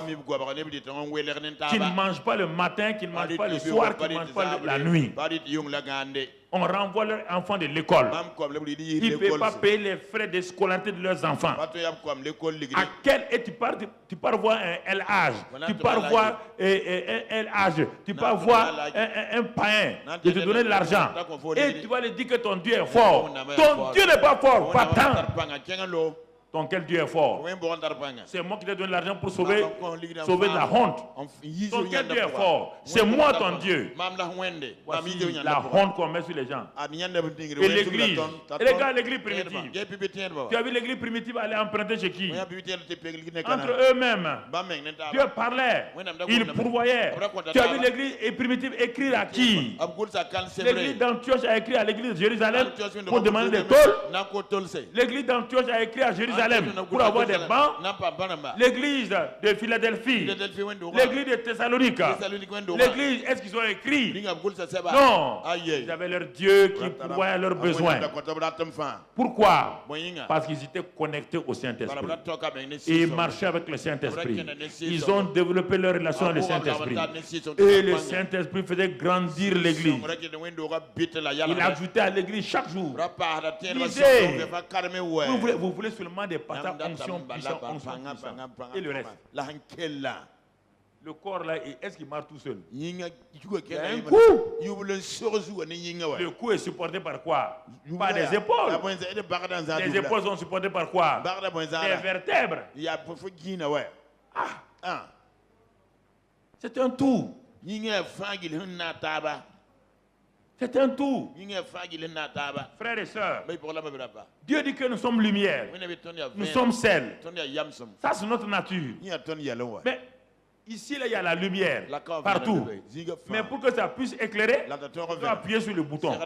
Qui ne mangent pas le matin, qui ne mangent pas le soir, qui ne mangent pas la nuit. On renvoie leurs enfants de l'école. Ils ne peuvent pas payer les frais de scolarité de leurs enfants. À quel et tu pars voir un LH, tu pars voir un LH, tu pars voir un païen de te donner de l'argent. Et tu vas lui dire que ton Dieu est fort. Ton Dieu n'est pas fort, va-t'en. Donc quel Dieu est fort? C'est moi qui t'ai donné l'argent pour sauver de la honte. Donc quel Dieu est fort? C'est moi ton Dieu. Voici la honte qu'on met sur les gens. Et l'église. Et regarde l'église primitive. Tu as vu l'église primitive aller emprunter chez qui? Entre eux-mêmes. Dieu parlait. Il pourvoyait. Tu as vu l'église primitive écrire à qui? L'église d'Antioche a écrit à l'église de Jérusalem pour demander des tôles. L'église d'Antioche a écrit à Jérusalem Jérusalem pour avoir des bancs. L'église de Philadelphie, l'église de Thessalonique, l'église, est-ce qu'ils ont écrit? Non, ils avaient leur Dieu qui pourvoyait à leurs besoins. Pourquoi? Parce qu'ils étaient connectés au Saint-Esprit. Et ils marchaient avec le Saint-Esprit. Ils ont développé leur relation avec le Saint-Esprit. Et le Saint-Esprit faisait grandir l'église. Il ajoutait à l'église chaque jour. Lisez. Vous voulez seulement des passages onction puissant. Et le reste. Le corps là, est-ce qu'il marche tout seul? Il y a un coup. Le coup est supporté par quoi? Par des épaules. Les épaules sont supportées par quoi? Des vertèbres. C'est un tout. C'est un tout. Frères et sœurs, Dieu dit que nous sommes lumière. Nous sommes sel. Ça, c'est notre nature. Mais ici, là, il y a la lumière partout. Mais pour que ça puisse éclairer, on doit appuyer sur le bouton.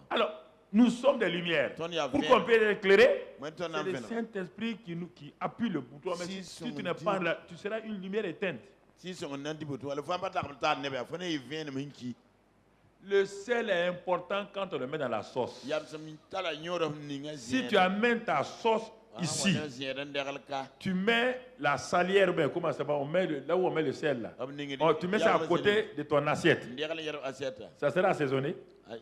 Alors, nous sommes des lumières. Pour qu'on puisse éclairer, c'est le Saint-Esprit qui appuie le bouton. Mais si tu n'es pas là, tu seras une lumière éteinte. Le sel est important quand on le met dans la sauce. Si tu amènes ta sauce ici, tu mets la salière, comment ça va, là où on met le sel, là. Tu mets ça à côté de ton assiette. Ça sera assaisonné. Hein?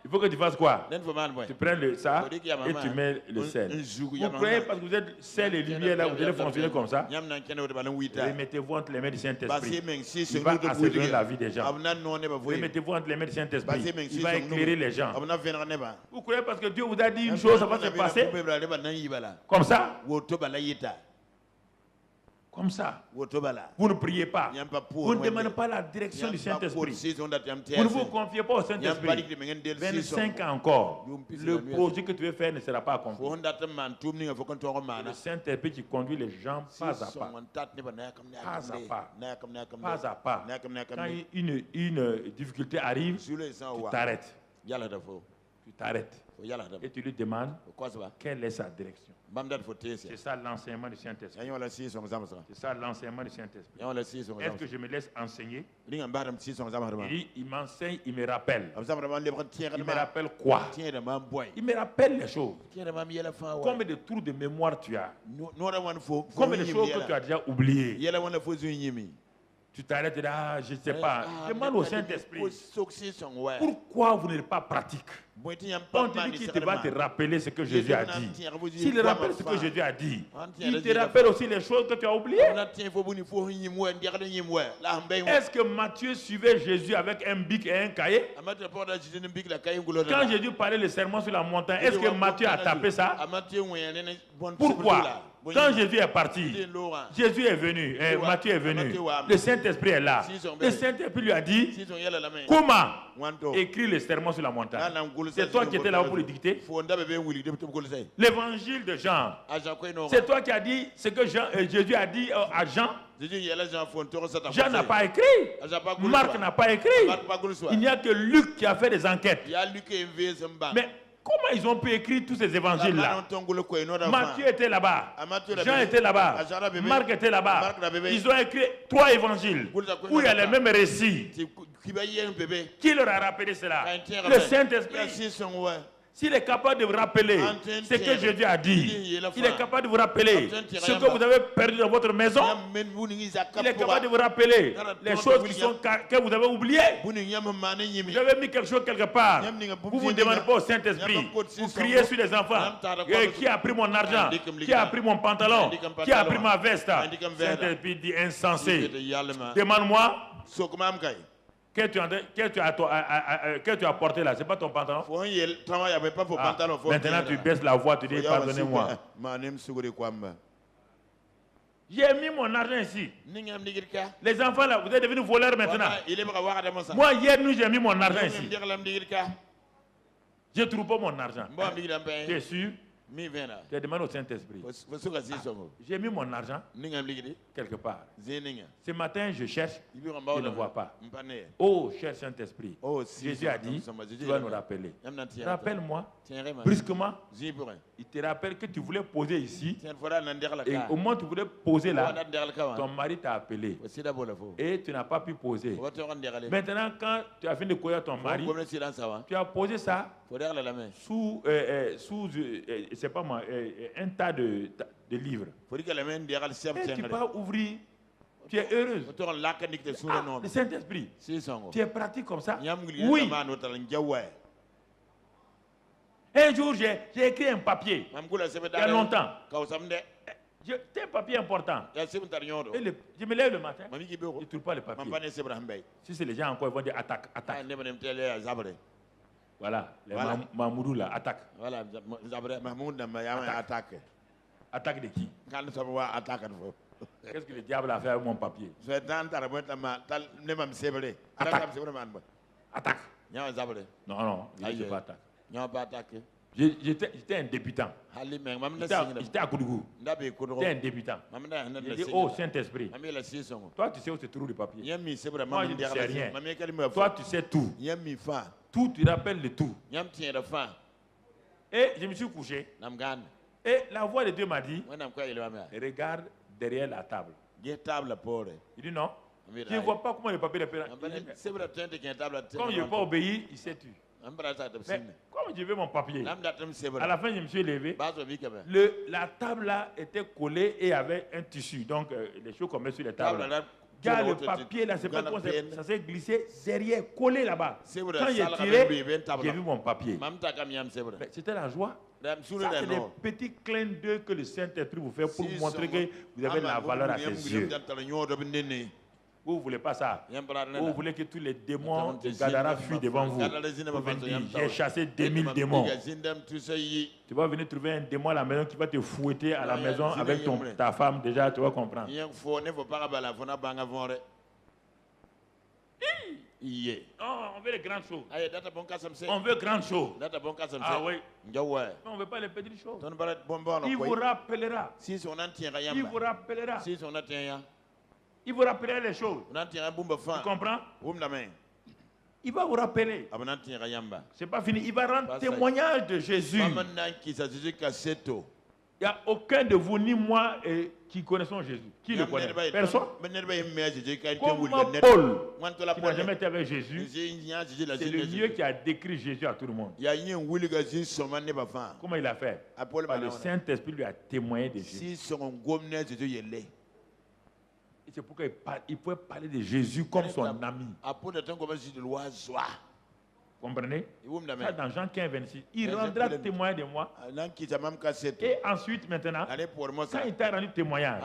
Il faut que tu fasses quoi? Tu prends ça et tu mets le sel. Vous croyez parce que vous êtes sel et lumière là, vous allez fonctionner comme ça? Remettez-vous entre les mains du Saint-Esprit. Il va assaisonner la vie des gens. Remettez-vous entre les mains du Saint-Esprit. Il va éclairer les gens. Vous croyez parce que Dieu vous a dit une chose, ça va se passer? Comme ça? Comme ça. Vous ne priez pas. Vous ne demandez pas la direction du Saint-Esprit. Vous ne vous confiez pas au Saint-Esprit. 25 ans encore. Le projet que tu veux faire ne sera pas accompli. Le Saint-Esprit qui conduit les gens pas à pas. Pas à pas. Pas à pas. Quand une difficulté arrive, tu t'arrêtes. Tu t'arrêtes. Et tu lui demandes quelle est sa direction. C'est ça l'enseignement du Saint-Esprit. C'est ça l'enseignement du Saint-Esprit. Est-ce que je me laisse enseigner? Il m'enseigne, il me rappelle. Il me rappelle quoi? Il me rappelle les choses. Combien de trous de mémoire tu as? Combien de choses que tu as déjà oubliées? Tu t'arrêtes là, je ne sais pas. Demande au Saint-Esprit. Pourquoi vous n'êtes pas pratique? On te dit qu'il va te rappeler ce que Jésus a dit. S'il rappelle ce que Jésus a dit, il te rappelle aussi les choses que tu as oubliées. Est-ce que Matthieu suivait Jésus avec un bic et un cahier? Quand Jésus parlait le sermon sur la montagne, est-ce que Matthieu a tapé ça? Pourquoi? Quand Jésus est parti, Jésus est venu, Matthieu est venu, le Saint-Esprit est là. Le Saint-Esprit lui a dit, comment écrire le sermon sur la montagne? C'est toi qui étais là pour le dicter. L'évangile de Jean, c'est toi qui as dit ce que Jésus a dit à Jean. Jean n'a pas écrit. Marc n'a pas écrit. Il n'y a que Luc qui a fait des enquêtes. Mais comment ils ont pu écrire tous ces évangiles-là? Matthieu était là-bas. Jean était là-bas. Marc était là-bas. Ils ont écrit 3 évangiles où il y a les mêmes récits. Qui leur a rappelé cela? Le Saint-Esprit. S'il est capable de vous rappeler ce que Jésus a dit, il est capable de vous rappeler ce que vous avez perdu dans votre maison, il est capable de vous rappeler les choses que vous avez oubliées. Vous avez mis quelque chose quelque part, vous ne vous demandez pas au Saint-Esprit, vous criez sur les enfants, qui a pris mon argent, qui a pris mon pantalon, qui a pris ma veste? Saint-Esprit dit insensé, demande-moi. Que tu as porté là, c'est pas ton pantalon? Maintenant tu baisses la voix, tu dis pardonnez-moi. J'ai mis mon argent ici. Les enfants là, vous êtes devenus voleurs maintenant. Moi hier nous j'ai mis mon argent ici. Je ne trouve pas mon argent. Tu es sûr? Tu as demandé au Saint-Esprit. J'ai mis mon argent quelque part. Ce matin, je cherche, je ne vois pas. Oh, cher Saint-Esprit, Jésus a dit, tu vas nous rappeler. Rappelle-moi, brusquement, il te rappelle que tu voulais poser ici. Et au moment où tu voulais poser là, ton mari t'a appelé. Et tu n'as pas pu poser. Maintenant, quand tu as fini de courir ton mari, tu as posé ça sous, c'est pas moi, un tas de livres. Et tu peux ouvrir. Tu es heureuse. Le Saint-Esprit. Tu es pratique comme ça. Oui. Un jour, j'ai écrit un papier. Il y a longtemps. C'est un papier important. Je me lève le matin. Je ne trouve pas le papier. Si c'est les gens encore, ils vont dire attaque, attaque. Voilà, les Mamoudou là, attaque. Voilà, attaque. Attaque de qui? Qu'est-ce que le diable a fait avec mon papier? Attaque. Non, non, je ne pas attaque. J'étais un débutant. J'étais à Koudougou. J'étais un débutant. J'ai dit, oh Saint-Esprit, toi tu sais où se trouve le papier. Moi je ne sais rien. Toi tu sais tout. Tout, tu rappelles le tout. Et je me suis couché. Et la voix de Dieu m'a dit, regarde derrière la table. Il dit non. Je ne vois pas comment le papier est fait. Comme je n'ai pas obéi, il s'est tué. Mais comme je veux mon papier, à la fin je me suis levé. La table là était collée et avait un tissu. Donc les choses qu'on met sur les tables. Car le papier là, c'est pas comment ça s'est glissé derrière, collé là-bas. Quand j'ai tiré, j'ai vu mon papier. C'était la joie. Ça, c'est des petits clins d'œil que le Saint-Esprit vous fait pour vous montrer que vous avez de la valeur à ses yeux. Vous ne voulez pas ça. Vous voulez que tous les démons de Gadara fuient devant vous. J'ai chassé 2000 démons. Tu vas venir trouver un démon à la maison qui va te fouetter à la maison avec ta femme. Déjà, tu vas comprendre. Oh, on veut les grandes choses. On veut grandes choses. Ah oui. Mais on ne veut pas les petites choses. Il vous rappellera. Il vous rappellera. Il vous rappellera les choses. Tu comprends? Il va vous rappeler. C'est pas fini. Il va rendre témoignage de Jésus. Il n'y a aucun de vous, ni moi, qui connaissons Jésus. Qui le connaît? Personne. Comment Paul, qui n'a jamais été avec Jésus, c'est le Dieu qui a décrit Jésus à tout le monde. Comment il a fait? Le Saint-Esprit lui a témoigné de Jésus. Et c'est pourquoi il pouvait parler de Jésus comme son ami. Comprenez? Ça, dans Jean 15, 26, il rendra témoin de moi. Et ensuite, maintenant, quand il t'a rendu témoignage,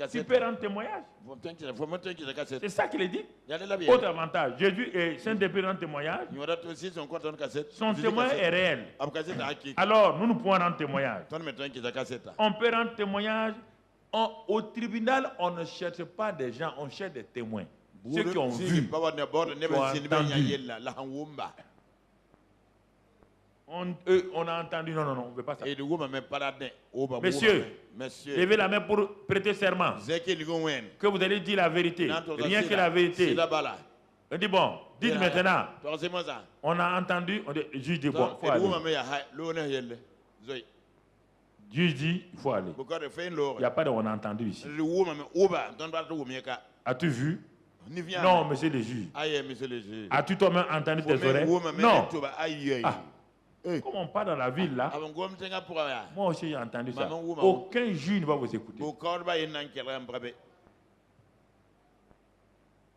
tu peux rendre témoignage. C'est ça qu'il a dit. Autre avantage, Jésus et Saint-Esprit rendent témoignage. Son témoin est réel. Alors, nous pouvons rendre témoignage. On peut rendre témoignage. Au tribunal, on ne cherche pas des gens, on cherche des témoins. Ceux qui ont vu, qui ont entendu. On a entendu, non, on ne veut pas ça. Messieurs, levez la main pour prêter serment. Que vous allez dire la vérité, rien que la vérité. On dit bon, dites maintenant. On a entendu, on dit, juge dit bon, il faut aller. Juge dit, il faut aller. Il n'y a pas de on a entendu ici. As-tu vu? Non, monsieur le juge. As-tu toi-même entendu tes oreilles? Non. Comme on part dans la ville là, moi aussi j'ai entendu ça. Aucun juge ne va vous écouter.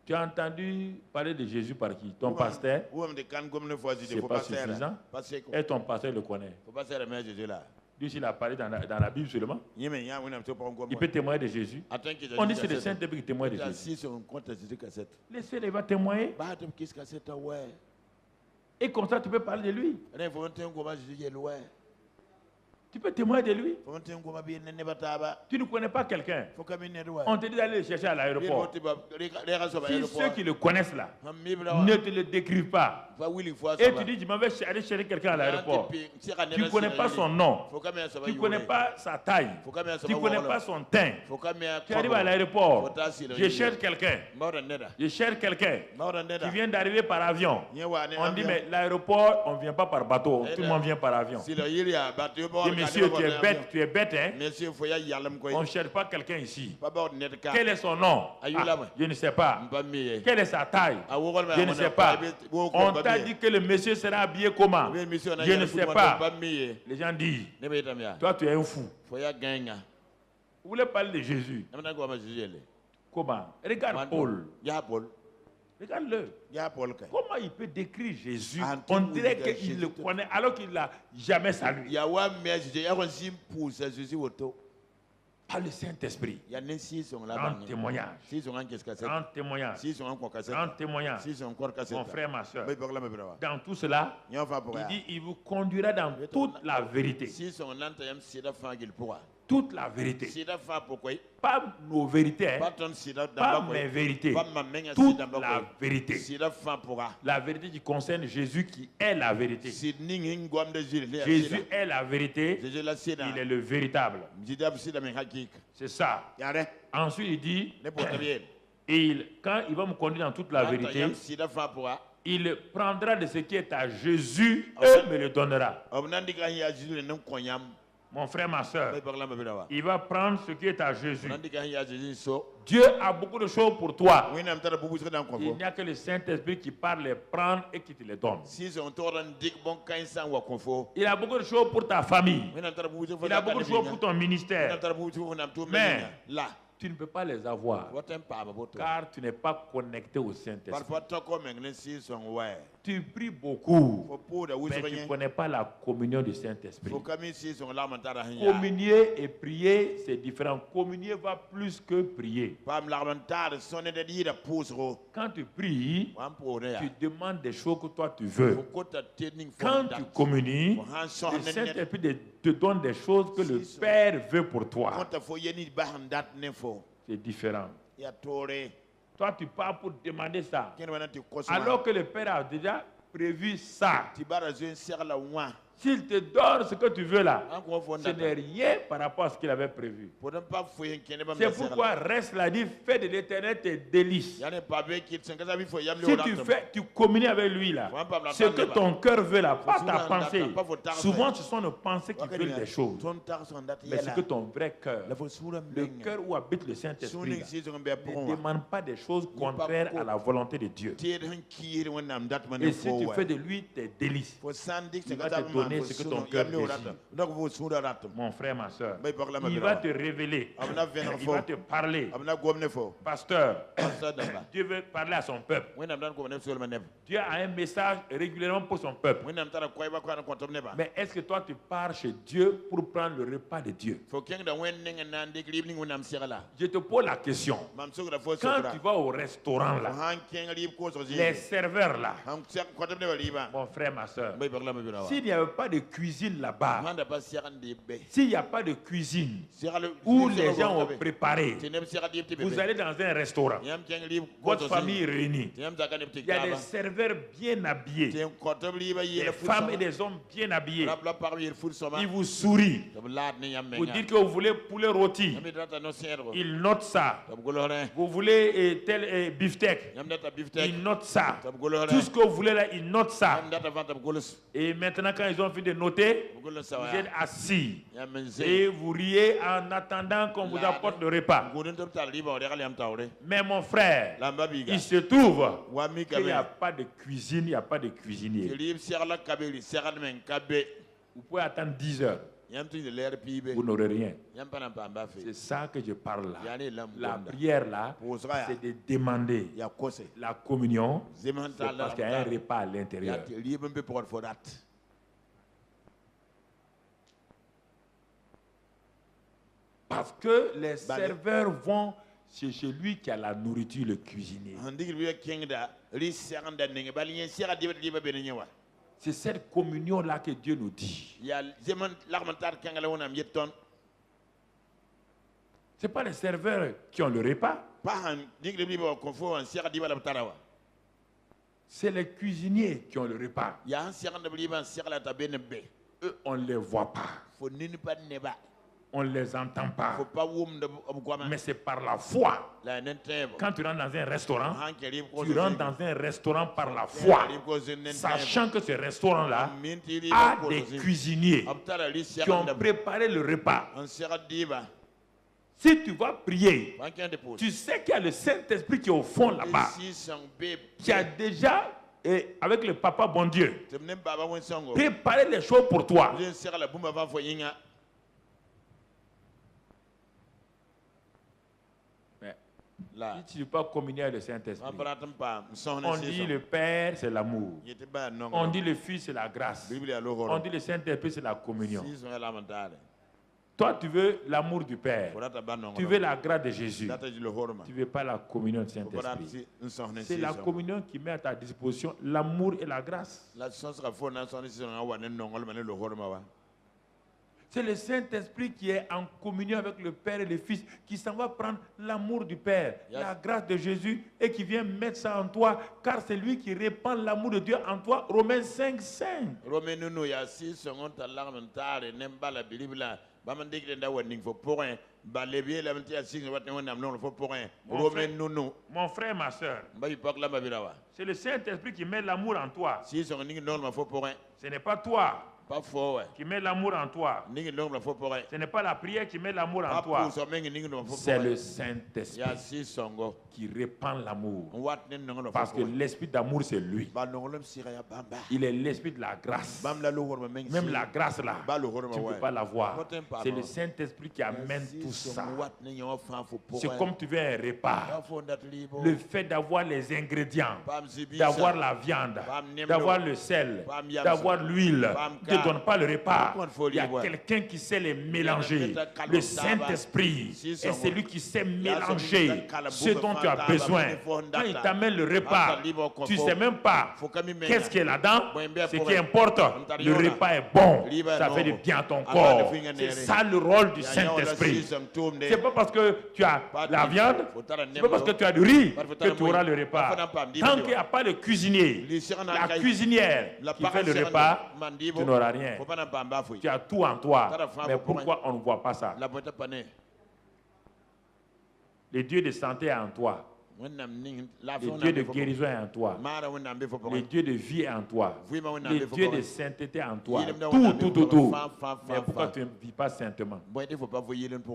Tu as entendu parler de Jésus par qui? Ton pasteur? C'est pas suffisant. Et ton pasteur le connaît. Dieu, s'il a parlé dans la Bible seulement, il peut témoigner de Jésus. On dit que c'est le Saint-Esprit qui témoigne de Jésus. Laissez-le, il va témoigner. Et comme ça, tu peux parler de lui. Tu peux témoigner de lui. Tu ne connais pas quelqu'un. On te dit d'aller le chercher à l'aéroport. Si ceux qui le connaissent là ne te le décrivent pas, et tu dis, je m'en vais aller chercher quelqu'un à l'aéroport. Tu ne connais pas son nom. Tu ne connais pas sa taille. Tu ne connais pas son teint. Tu arrives à l'aéroport. Je cherche quelqu'un. Je cherche quelqu'un qui vient d'arriver par avion. On dit, mais l'aéroport, on ne vient pas par bateau. Tout le monde vient par avion. Monsieur, tu es bête, hein? On ne cherche pas quelqu'un ici. Quel est son nom? Je ne sais pas. Quelle est sa taille? Je ne sais pas. On t'a dit que le monsieur sera habillé comment? Je ne sais pas. Les gens disent, toi tu es un fou. Vous voulez parler de Jésus? Comment? Regarde Paul. Regarde-le. Comment il peut décrire Jésus? On dirait qu'il le connaît alors qu'il ne l'a jamais salué. Par le Saint-Esprit. En témoignage. En témoignage. En témoignage. Mon frère, ma soeur. Dans tout cela, il dit il vous conduira dans toute la vérité. Toute la vérité. Pas nos vérités, pas mes vérités. Toute la vérité. La vérité qui concerne Jésus qui est la vérité. Jésus est la vérité. Il est le véritable. C'est ça. Ensuite il dit, quand il va me conduire dans toute la vérité, il prendra de ce qui est à Jésus et me le donnera. Mon frère, ma soeur, il va prendre ce qui est à Jésus. Dieu a beaucoup de choses pour toi. Il n'y a que le Saint-Esprit qui parle les prendre et qui te les donne. Il a beaucoup de choses pour ta famille. Il a beaucoup de choses pour ton ministère. Mais tu ne peux pas les avoir car tu n'es pas connecté au Saint-Esprit. Tu pries beaucoup, mais tu ne connais pas la communion du Saint-Esprit. Communier et prier, c'est différent. Communier va plus que prier. Quand tu pries, tu demandes des choses que toi tu veux. Quand tu communies, le Saint-Esprit te donne des choses que le Père veut pour toi. C'est différent. Toi, tu pars pour demander ça. Alors que le Père a déjà prévu ça. S'il te donne ce que tu veux là, ce n'est rien par rapport à ce qu'il avait prévu. C'est pourquoi reste là, dit, fais de l'Éternel tes délices. Si tu communies avec lui là, ce que ton cœur veut là, pas ta pensée. Souvent ce sont nos pensées qui veulent des choses. Mais ce que ton vrai cœur, le cœur où habite le Saint-Esprit, ne demande pas des choses contraires à la volonté de Dieu. Et si tu fais de lui tes délices, il va te donner ce que ton cœur désire. Mon frère, ma soeur, il va te révéler, il va te parler. Pasteur, Dieu veut parler à son peuple. Dieu a un message régulièrement pour son peuple. Mais est-ce que toi tu pars chez Dieu pour prendre le repas de Dieu? Je te pose la question. Quand tu vas au restaurant là, les serveurs là, mon frère, ma soeur, s'il n'y avait pas de cuisine là-bas, s'il n'y a pas de cuisine où les gens ont préparé, vous allez dans un restaurant, votre famille est réunie, il y a des serveurs bien habillés, des femmes et des hommes bien habillés, ils vous sourient, vous dites que vous voulez poulet rôti, ils notent ça, vous voulez tel beefsteak, ils notent ça, tout ce que vous voulez là, ils notent ça. Et maintenant quand ils ont fini de noter, vous êtes assis et vous riez en attendant qu'on vous apporte le repas. Mais mon frère, il se trouve qu'il n'y a pas de cuisine, il n'y a pas de cuisinier. Vous pouvez attendre 10 heures. Vous n'aurez rien. C'est ça que je parle là. La prière là, c'est de demander la communion, parce qu'il y a un repas à l'intérieur. Parce que les serveurs vont chez lui qui a la C'est cette communion-là que Dieu nous dit. Ce n'est pas les serveurs qui ont le repas. C'est les cuisiniers qui ont le repas. Eux, on ne les voit pas. On ne les entend pas. Mais c'est par la foi. Quand tu rentres dans un restaurant, tu rentres dans un restaurant par la foi, sachant que ce restaurant-là a des cuisiniers qui ont préparé le repas. Si tu vas prier, tu sais qu'il y a le Saint-Esprit qui est au fond là-bas, qui a déjà, avec le Papa bon Dieu, préparé les choses pour toi. Si tu ne veux pas communier avec le Saint-Esprit, on dit le Père, c'est l'amour. On dit le Fils, c'est la grâce. On dit le Saint-Esprit, c'est la communion. Toi, tu veux l'amour du Père. Tu veux la grâce de Jésus. Tu ne veux pas la communion du Saint-Esprit. C'est la communion qui met à ta disposition l'amour et la grâce. C'est le Saint-Esprit qui est en communion avec le Père et le Fils, qui s'en va prendre l'amour du Père, la grâce de Jésus, et qui vient mettre ça en toi, car c'est lui qui répand l'amour de Dieu en toi. Romains 5, 5. Mon frère, ma soeur, c'est le Saint-Esprit qui met l'amour en toi. Ce n'est pas toi qui met l'amour en toi. Ce n'est pas la prière qui met l'amour en toi. C'est le Saint-Esprit qui répand l'amour. Parce que l'esprit d'amour, c'est lui. Il est l'esprit de la grâce. Même la grâce là, tu ne peux pas l'avoir. C'est le Saint-Esprit qui amène tout ça. C'est comme tu veux un repas. Le fait d'avoir les ingrédients, d'avoir la viande, d'avoir le sel, d'avoir l'huile, ne te donne pas le repas. Il y a quelqu'un qui sait les mélanger. Le Saint-Esprit est celui qui sait mélanger ce dont tu as besoin. Quand il t'amène le repas, tu ne sais même pas qu'est-ce qu'il y a là-dedans. Ce qui importe, le repas est bon. Ça fait du bien à ton corps. C'est ça le rôle du Saint-Esprit. C'est pas parce que tu as la viande, c'est pas parce que tu as du riz que tu auras le repas. Tant qu'il n'y a pas de cuisinier, la cuisinière qui fait le repas, tu n'auras rien. Tu as tout en toi. Mais pourquoi on ne voit pas ça? Le Dieu de santé est en toi. Le Dieu de guérison est en toi. Le Dieu de vie est en toi. Le Dieu de sainteté est en toi. Tout. Mais pourquoi tu ne vis pas saintement?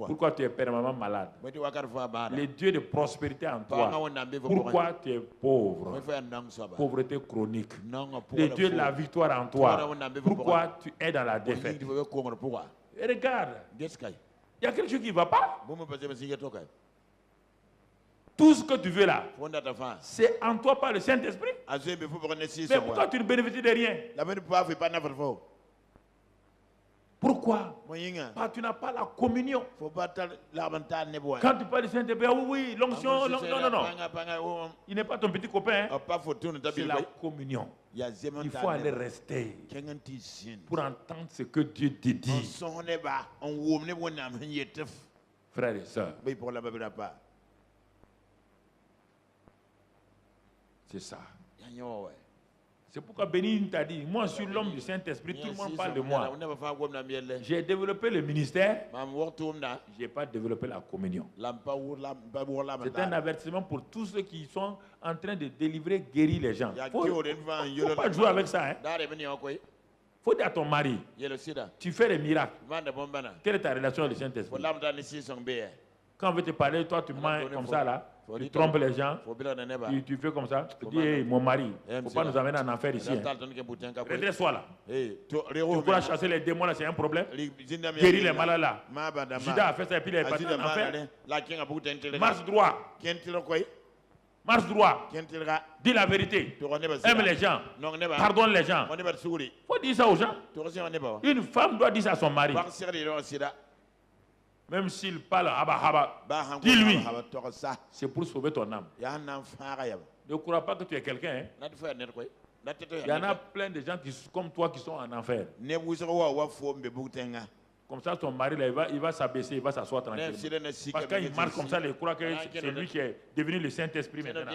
Pourquoi tu es permanemment malade? Le Dieu de prospérité est en toi. Pourquoi tu es pauvre? Pauvreté chronique. Le Dieu de la victoire en toi. Pourquoi tu es dans la défaite? Et regarde, il y a quelque chose qui ne va pas. Tout ce que tu veux là, c'est en toi par le Saint-Esprit. Mais pourquoi tu ne bénéficies de rien? Pourquoi? Parce que tu n'as pas la communion. Quand tu parles du Saint-Esprit, oui, l'onction, non. Il n'est pas ton petit copain. C'est la communion. Il faut aller rester pour entendre ce que Dieu te dit. Frères et sœurs, c'est ça. C'est pourquoi Bénin t'a dit, moi je suis l'homme du Saint-Esprit, tout le monde parle de moi. J'ai développé le ministère, je n'ai pas développé la communion. C'est un avertissement pour tous ceux qui sont en train de délivrer, guérir les gens. Il ne faut pas jouer avec ça. Il faut dire à ton mari, tu fais des miracles. Quelle est ta relation avec le Saint-Esprit? Quand on veut te parler, toi tu mens comme ça là. Tu trompes les gens, tu fais comme ça, tu dis hey, mon mari, il ne faut pas nous amener en enfer ici. Redresse-toi là. Tu pourras chasser les démons là, c'est un problème. Guérir les malades là. Judas a fait ça et puis il est parti en enfer. Marche droit. Marche droit. Dis la vérité. Aime les gens. Pardonne les gens. Il faut dire ça aux gens. Une femme doit dire ça à son mari. Même s'il parle, dis-lui, c'est pour sauver ton âme. Ne crois pas que tu es quelqu'un. Il y en a plein de gens comme toi qui sont en enfer. Comme ça, ton mari, là, il va s'abaisser, il va s'asseoir tranquillement. Parce que quand il marche comme ça, il croit que c'est lui qui est devenu le Saint-Esprit maintenant.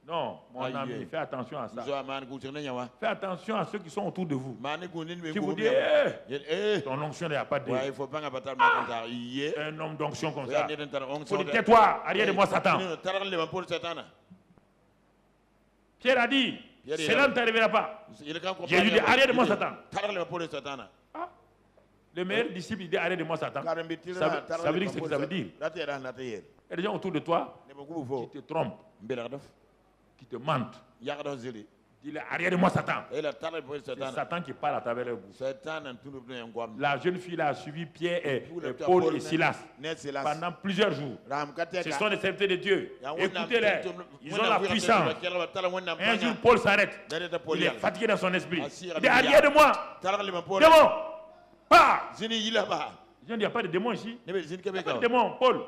Non, mon ami, fais attention à ça. Fais attention à ceux qui sont autour de vous. Si vous dites, ton onction n'a pas de... Un homme d'onction comme ça. Il faut dire, tais-toi, arrière de moi, Satan. Pierre a dit, cela ne t'arrivera pas. Jésus dit, arrière de moi, Satan. Le meilleur disciple, il dit, arrête de moi, Satan. Ça veut dire ce que ça veut dire. Il y a des gens autour de toi qui te trompent, qui te mentent. Dis-le, arrête de moi, Satan. C'est Satan qui parle à travers leur bouche. La jeune fille a suivi Pierre et Paul et Silas pendant plusieurs jours. Ce sont des serviteurs de Dieu. Écoutez-les, ils ont la puissance. Un jour, Paul s'arrête. Il est fatigué dans son esprit. Il dit, arrête de moi. Démon. Pas. Il n'y a pas de démon ici. Il n'y a pas de démon, Paul.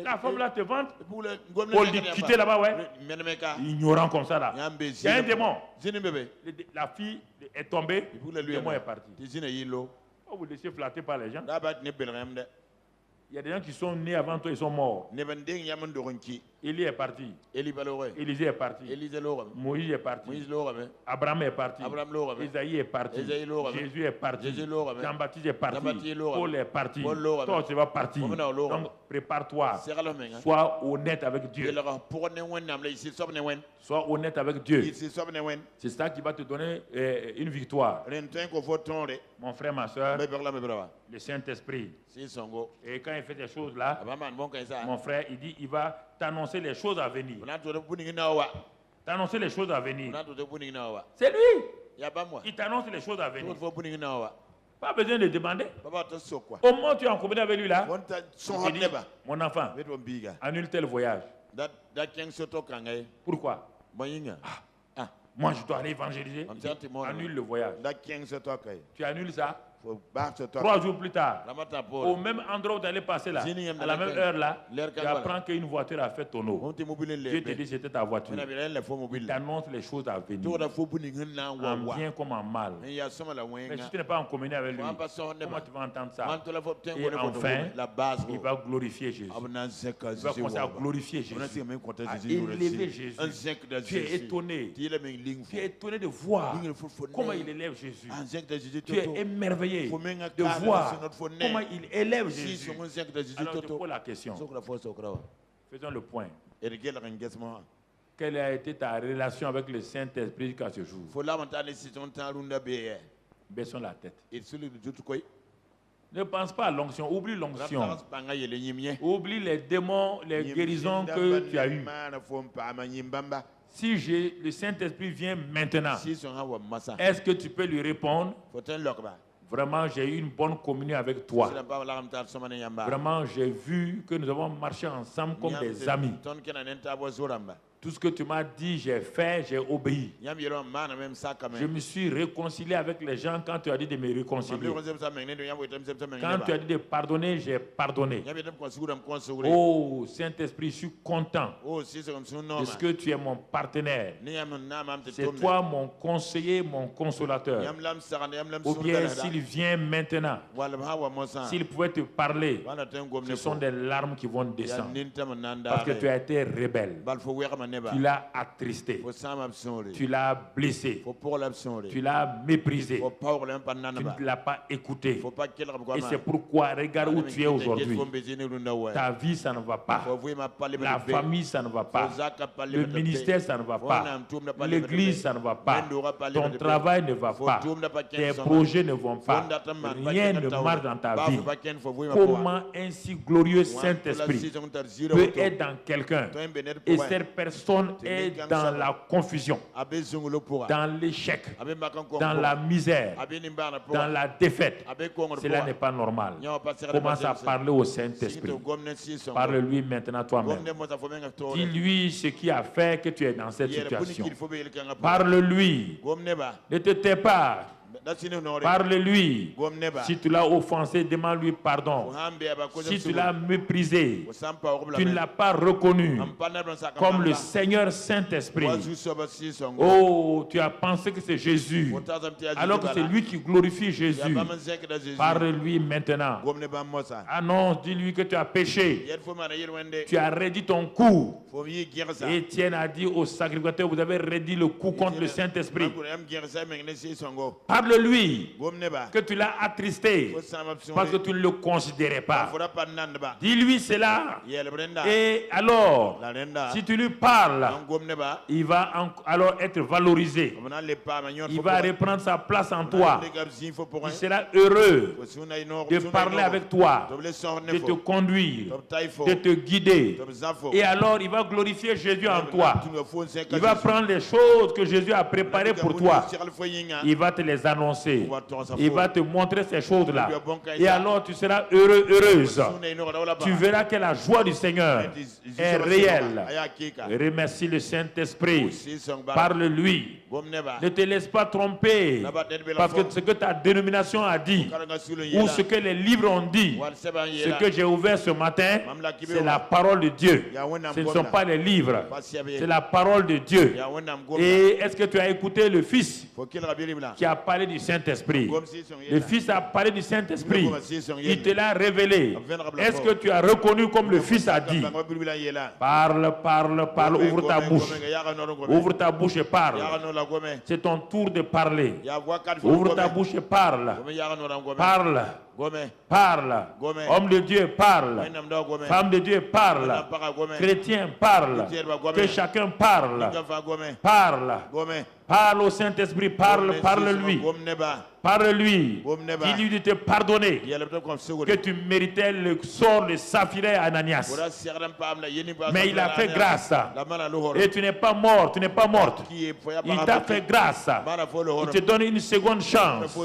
La femme là te vante. Paul dit quittez là-bas, ouais. Ignorant comme ça là. Il y a un démon. La fille est tombée. Le démon est parti. Oh, vous laissez flatter par les gens. Il y a des gens qui sont nés avant toi, ils sont morts. Élie est parti. Élisée est parti. Moïse est parti. Abraham est parti. Isaïe est parti. Jésus est parti. Jean-Baptiste est parti. Paul est parti. Toi, tu vas partir. Donc, prépare-toi. Sois honnête avec Dieu. Sois honnête avec Dieu. C'est ça qui va te donner une victoire. Mon frère, ma soeur, le Saint-Esprit. Et quand il fait des choses là, mon frère, il dit, il va t'annoncer les choses à venir. T'annoncer les choses à venir. C'est lui. Il t'annonce les choses à venir. Pas besoin de demander. Au moment où tu es en communion avec lui là, il dit, mon enfant, annule tel voyage. Pourquoi? Moi je dois aller évangéliser. Annule le voyage. Tu annules ça. 3 jours plus tard, au même endroit où tu allais passer là, à la même heure là, tu apprends qu'une voiture a fait tonneau. Dieu te dit c'était ta voiture. Il t'annonce les choses à venir, en bien comme en mal. Mais si tu n'es pas en communion avec lui, comment tu vas entendre ça? Et enfin, il va glorifier Jésus. Il va commencer à glorifier Jésus, à élever Jésus. Tu es étonné. Tu es étonné de voir comment il élève Jésus. Tu es émerveillé de voir comment il élève Jésus. Alors je pose la question. Faisons le point. Quelle a été ta relation avec le Saint-Esprit jusqu'à ce jour? Baissons la tête. Ne pense pas à l'onction. Oublie l'onction. Oublie les démons, les guérisons que tu as eues. Si le Saint-Esprit vient maintenant, est-ce que tu peux lui répondre? Vraiment, j'ai eu une bonne communion avec toi. Vraiment, j'ai vu que nous avons marché ensemble comme des amis. Tout ce que tu m'as dit, j'ai fait, j'ai obéi. Je me suis réconcilié avec les gens quand tu as dit de me réconcilier. Quand tu as dit de pardonner, j'ai pardonné. Oh, Saint-Esprit, je suis content de ce que tu es mon partenaire. C'est toi mon conseiller, mon consolateur. Ou bien s'il vient maintenant, s'il pouvait te parler, ce sont des larmes qui vont descendre. Parce que tu as été rebelle. Tu l'as attristé. Tu l'as blessé. Tu l'as méprisé. Tu ne l'as pas écouté. Et c'est pourquoi, regarde où tu es aujourd'hui. Ta vie, ça ne va pas. La famille, ça ne va pas. Le ministère, ça ne va pas. L'église, ça ne va pas. Ton travail ne va pas. Tes projets ne vont pas. Rien ne marche dans ta vie. Comment un si glorieux Saint-Esprit peut être dans quelqu'un et cette personne est dans la confusion, dans l'échec, dans la misère, dans la défaite? Cela n'est pas normal. Commence à parler au Saint-Esprit. Parle-lui maintenant toi-même. Dis-lui ce qui a fait que tu es dans cette situation. Parle-lui. Ne te tais pas. Parle-lui. Si tu l'as offensé, demande-lui pardon. Si tu l'as méprisé, tu ne l'as pas reconnu comme le Seigneur Saint-Esprit. Oh, tu as pensé que c'est Jésus, alors que c'est lui qui glorifie Jésus. Parle-lui maintenant. Annonce, dis-lui que tu as péché. Tu as raidi ton cou. Étienne a dit au sacrificateur, vous avez raidi le cou contre le Saint-Esprit. Parle-lui que tu l'as attristé parce que tu ne le considérais pas. Dis-lui cela. Et alors, si tu lui parles, il va alors être valorisé. Il va reprendre sa place en toi. Il sera heureux de parler avec toi, de te conduire, de te guider. Et alors, il va glorifier Jésus en toi. Il va prendre les choses que Jésus a préparées pour toi. Il va te les annoncer. Il va te montrer ces choses-là. Et alors, tu seras heureux, heureuse. Tu verras que la joie du Seigneur est réelle. Remercie le Saint-Esprit. Parle-lui. Ne te laisse pas tromper. Parce que ce que ta dénomination a dit, ou ce que les livres ont dit, ce que j'ai ouvert ce matin, c'est la parole de Dieu. Ce ne sont pas les livres. C'est la parole de Dieu. Et est-ce que tu as écouté le Fils qui a parlé du Saint-Esprit? Le Fils a parlé du Saint-Esprit. Il te l'a révélé. Est-ce que tu as reconnu comme le Fils a dit? Parle, parle, parle. Ouvre ta bouche. Ouvre ta bouche et parle. C'est ton tour de parler. Ouvre ta bouche et parle. Parle. Parle. Homme de Dieu, parle. Femme de Dieu, parle. Chrétien, parle. Que chacun parle. Parle. Parle au Saint-Esprit, parle-lui. Parle-lui. Dis-lui de te pardonner. Que tu méritais le sort de Saphira et Ananias. Mais il a fait grâce. Et tu n'es pas mort, tu n'es pas morte. Il t'a fait grâce. Il te donne une seconde chance.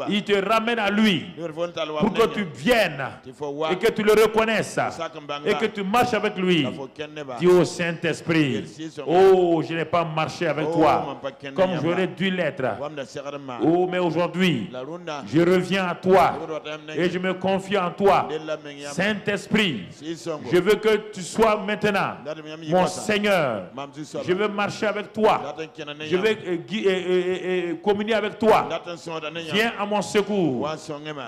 Il te ramène à lui pour que tu viennes et que tu le reconnaisses et que tu marches avec lui. Dis au Saint-Esprit, oh, je n'ai pas marché avec toi comme j'aurais dû l'être. Oh, mais aujourd'hui, je reviens à toi et je me confie en toi. Saint-Esprit, je veux que tu sois maintenant mon Seigneur. Je veux marcher avec toi. Je veux communier avec toi. Viens à mon secours.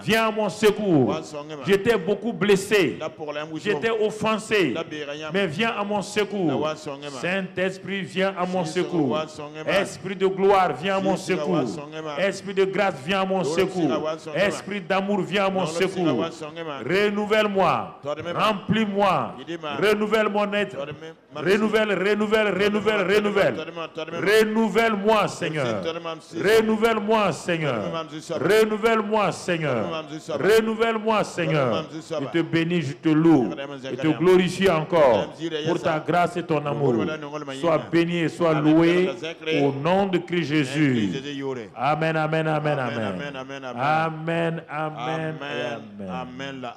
Viens à mon secours. J'étais beaucoup blessé. J'étais offensé. Mais viens à mon secours. Saint-Esprit, viens à mon secours. Esprit de gloire, viens à mon secours. Esprit de grâce, viens à mon secours. Esprit d'amour, viens à mon secours. Renouvelle-moi. Remplis-moi. Renouvelle mon être. Renouvelle. Renouvelle-moi, Seigneur. Renouvelle-moi, Seigneur. Renouvelle-moi, Seigneur. Renouvelle-moi, Seigneur. Je te bénis, je te loue. Je te glorifie encore pour ta grâce et ton amour. Sois béni et sois loué au nom de Christ Jésus. Amen, amen, amen, amen. Amen, amen, amen.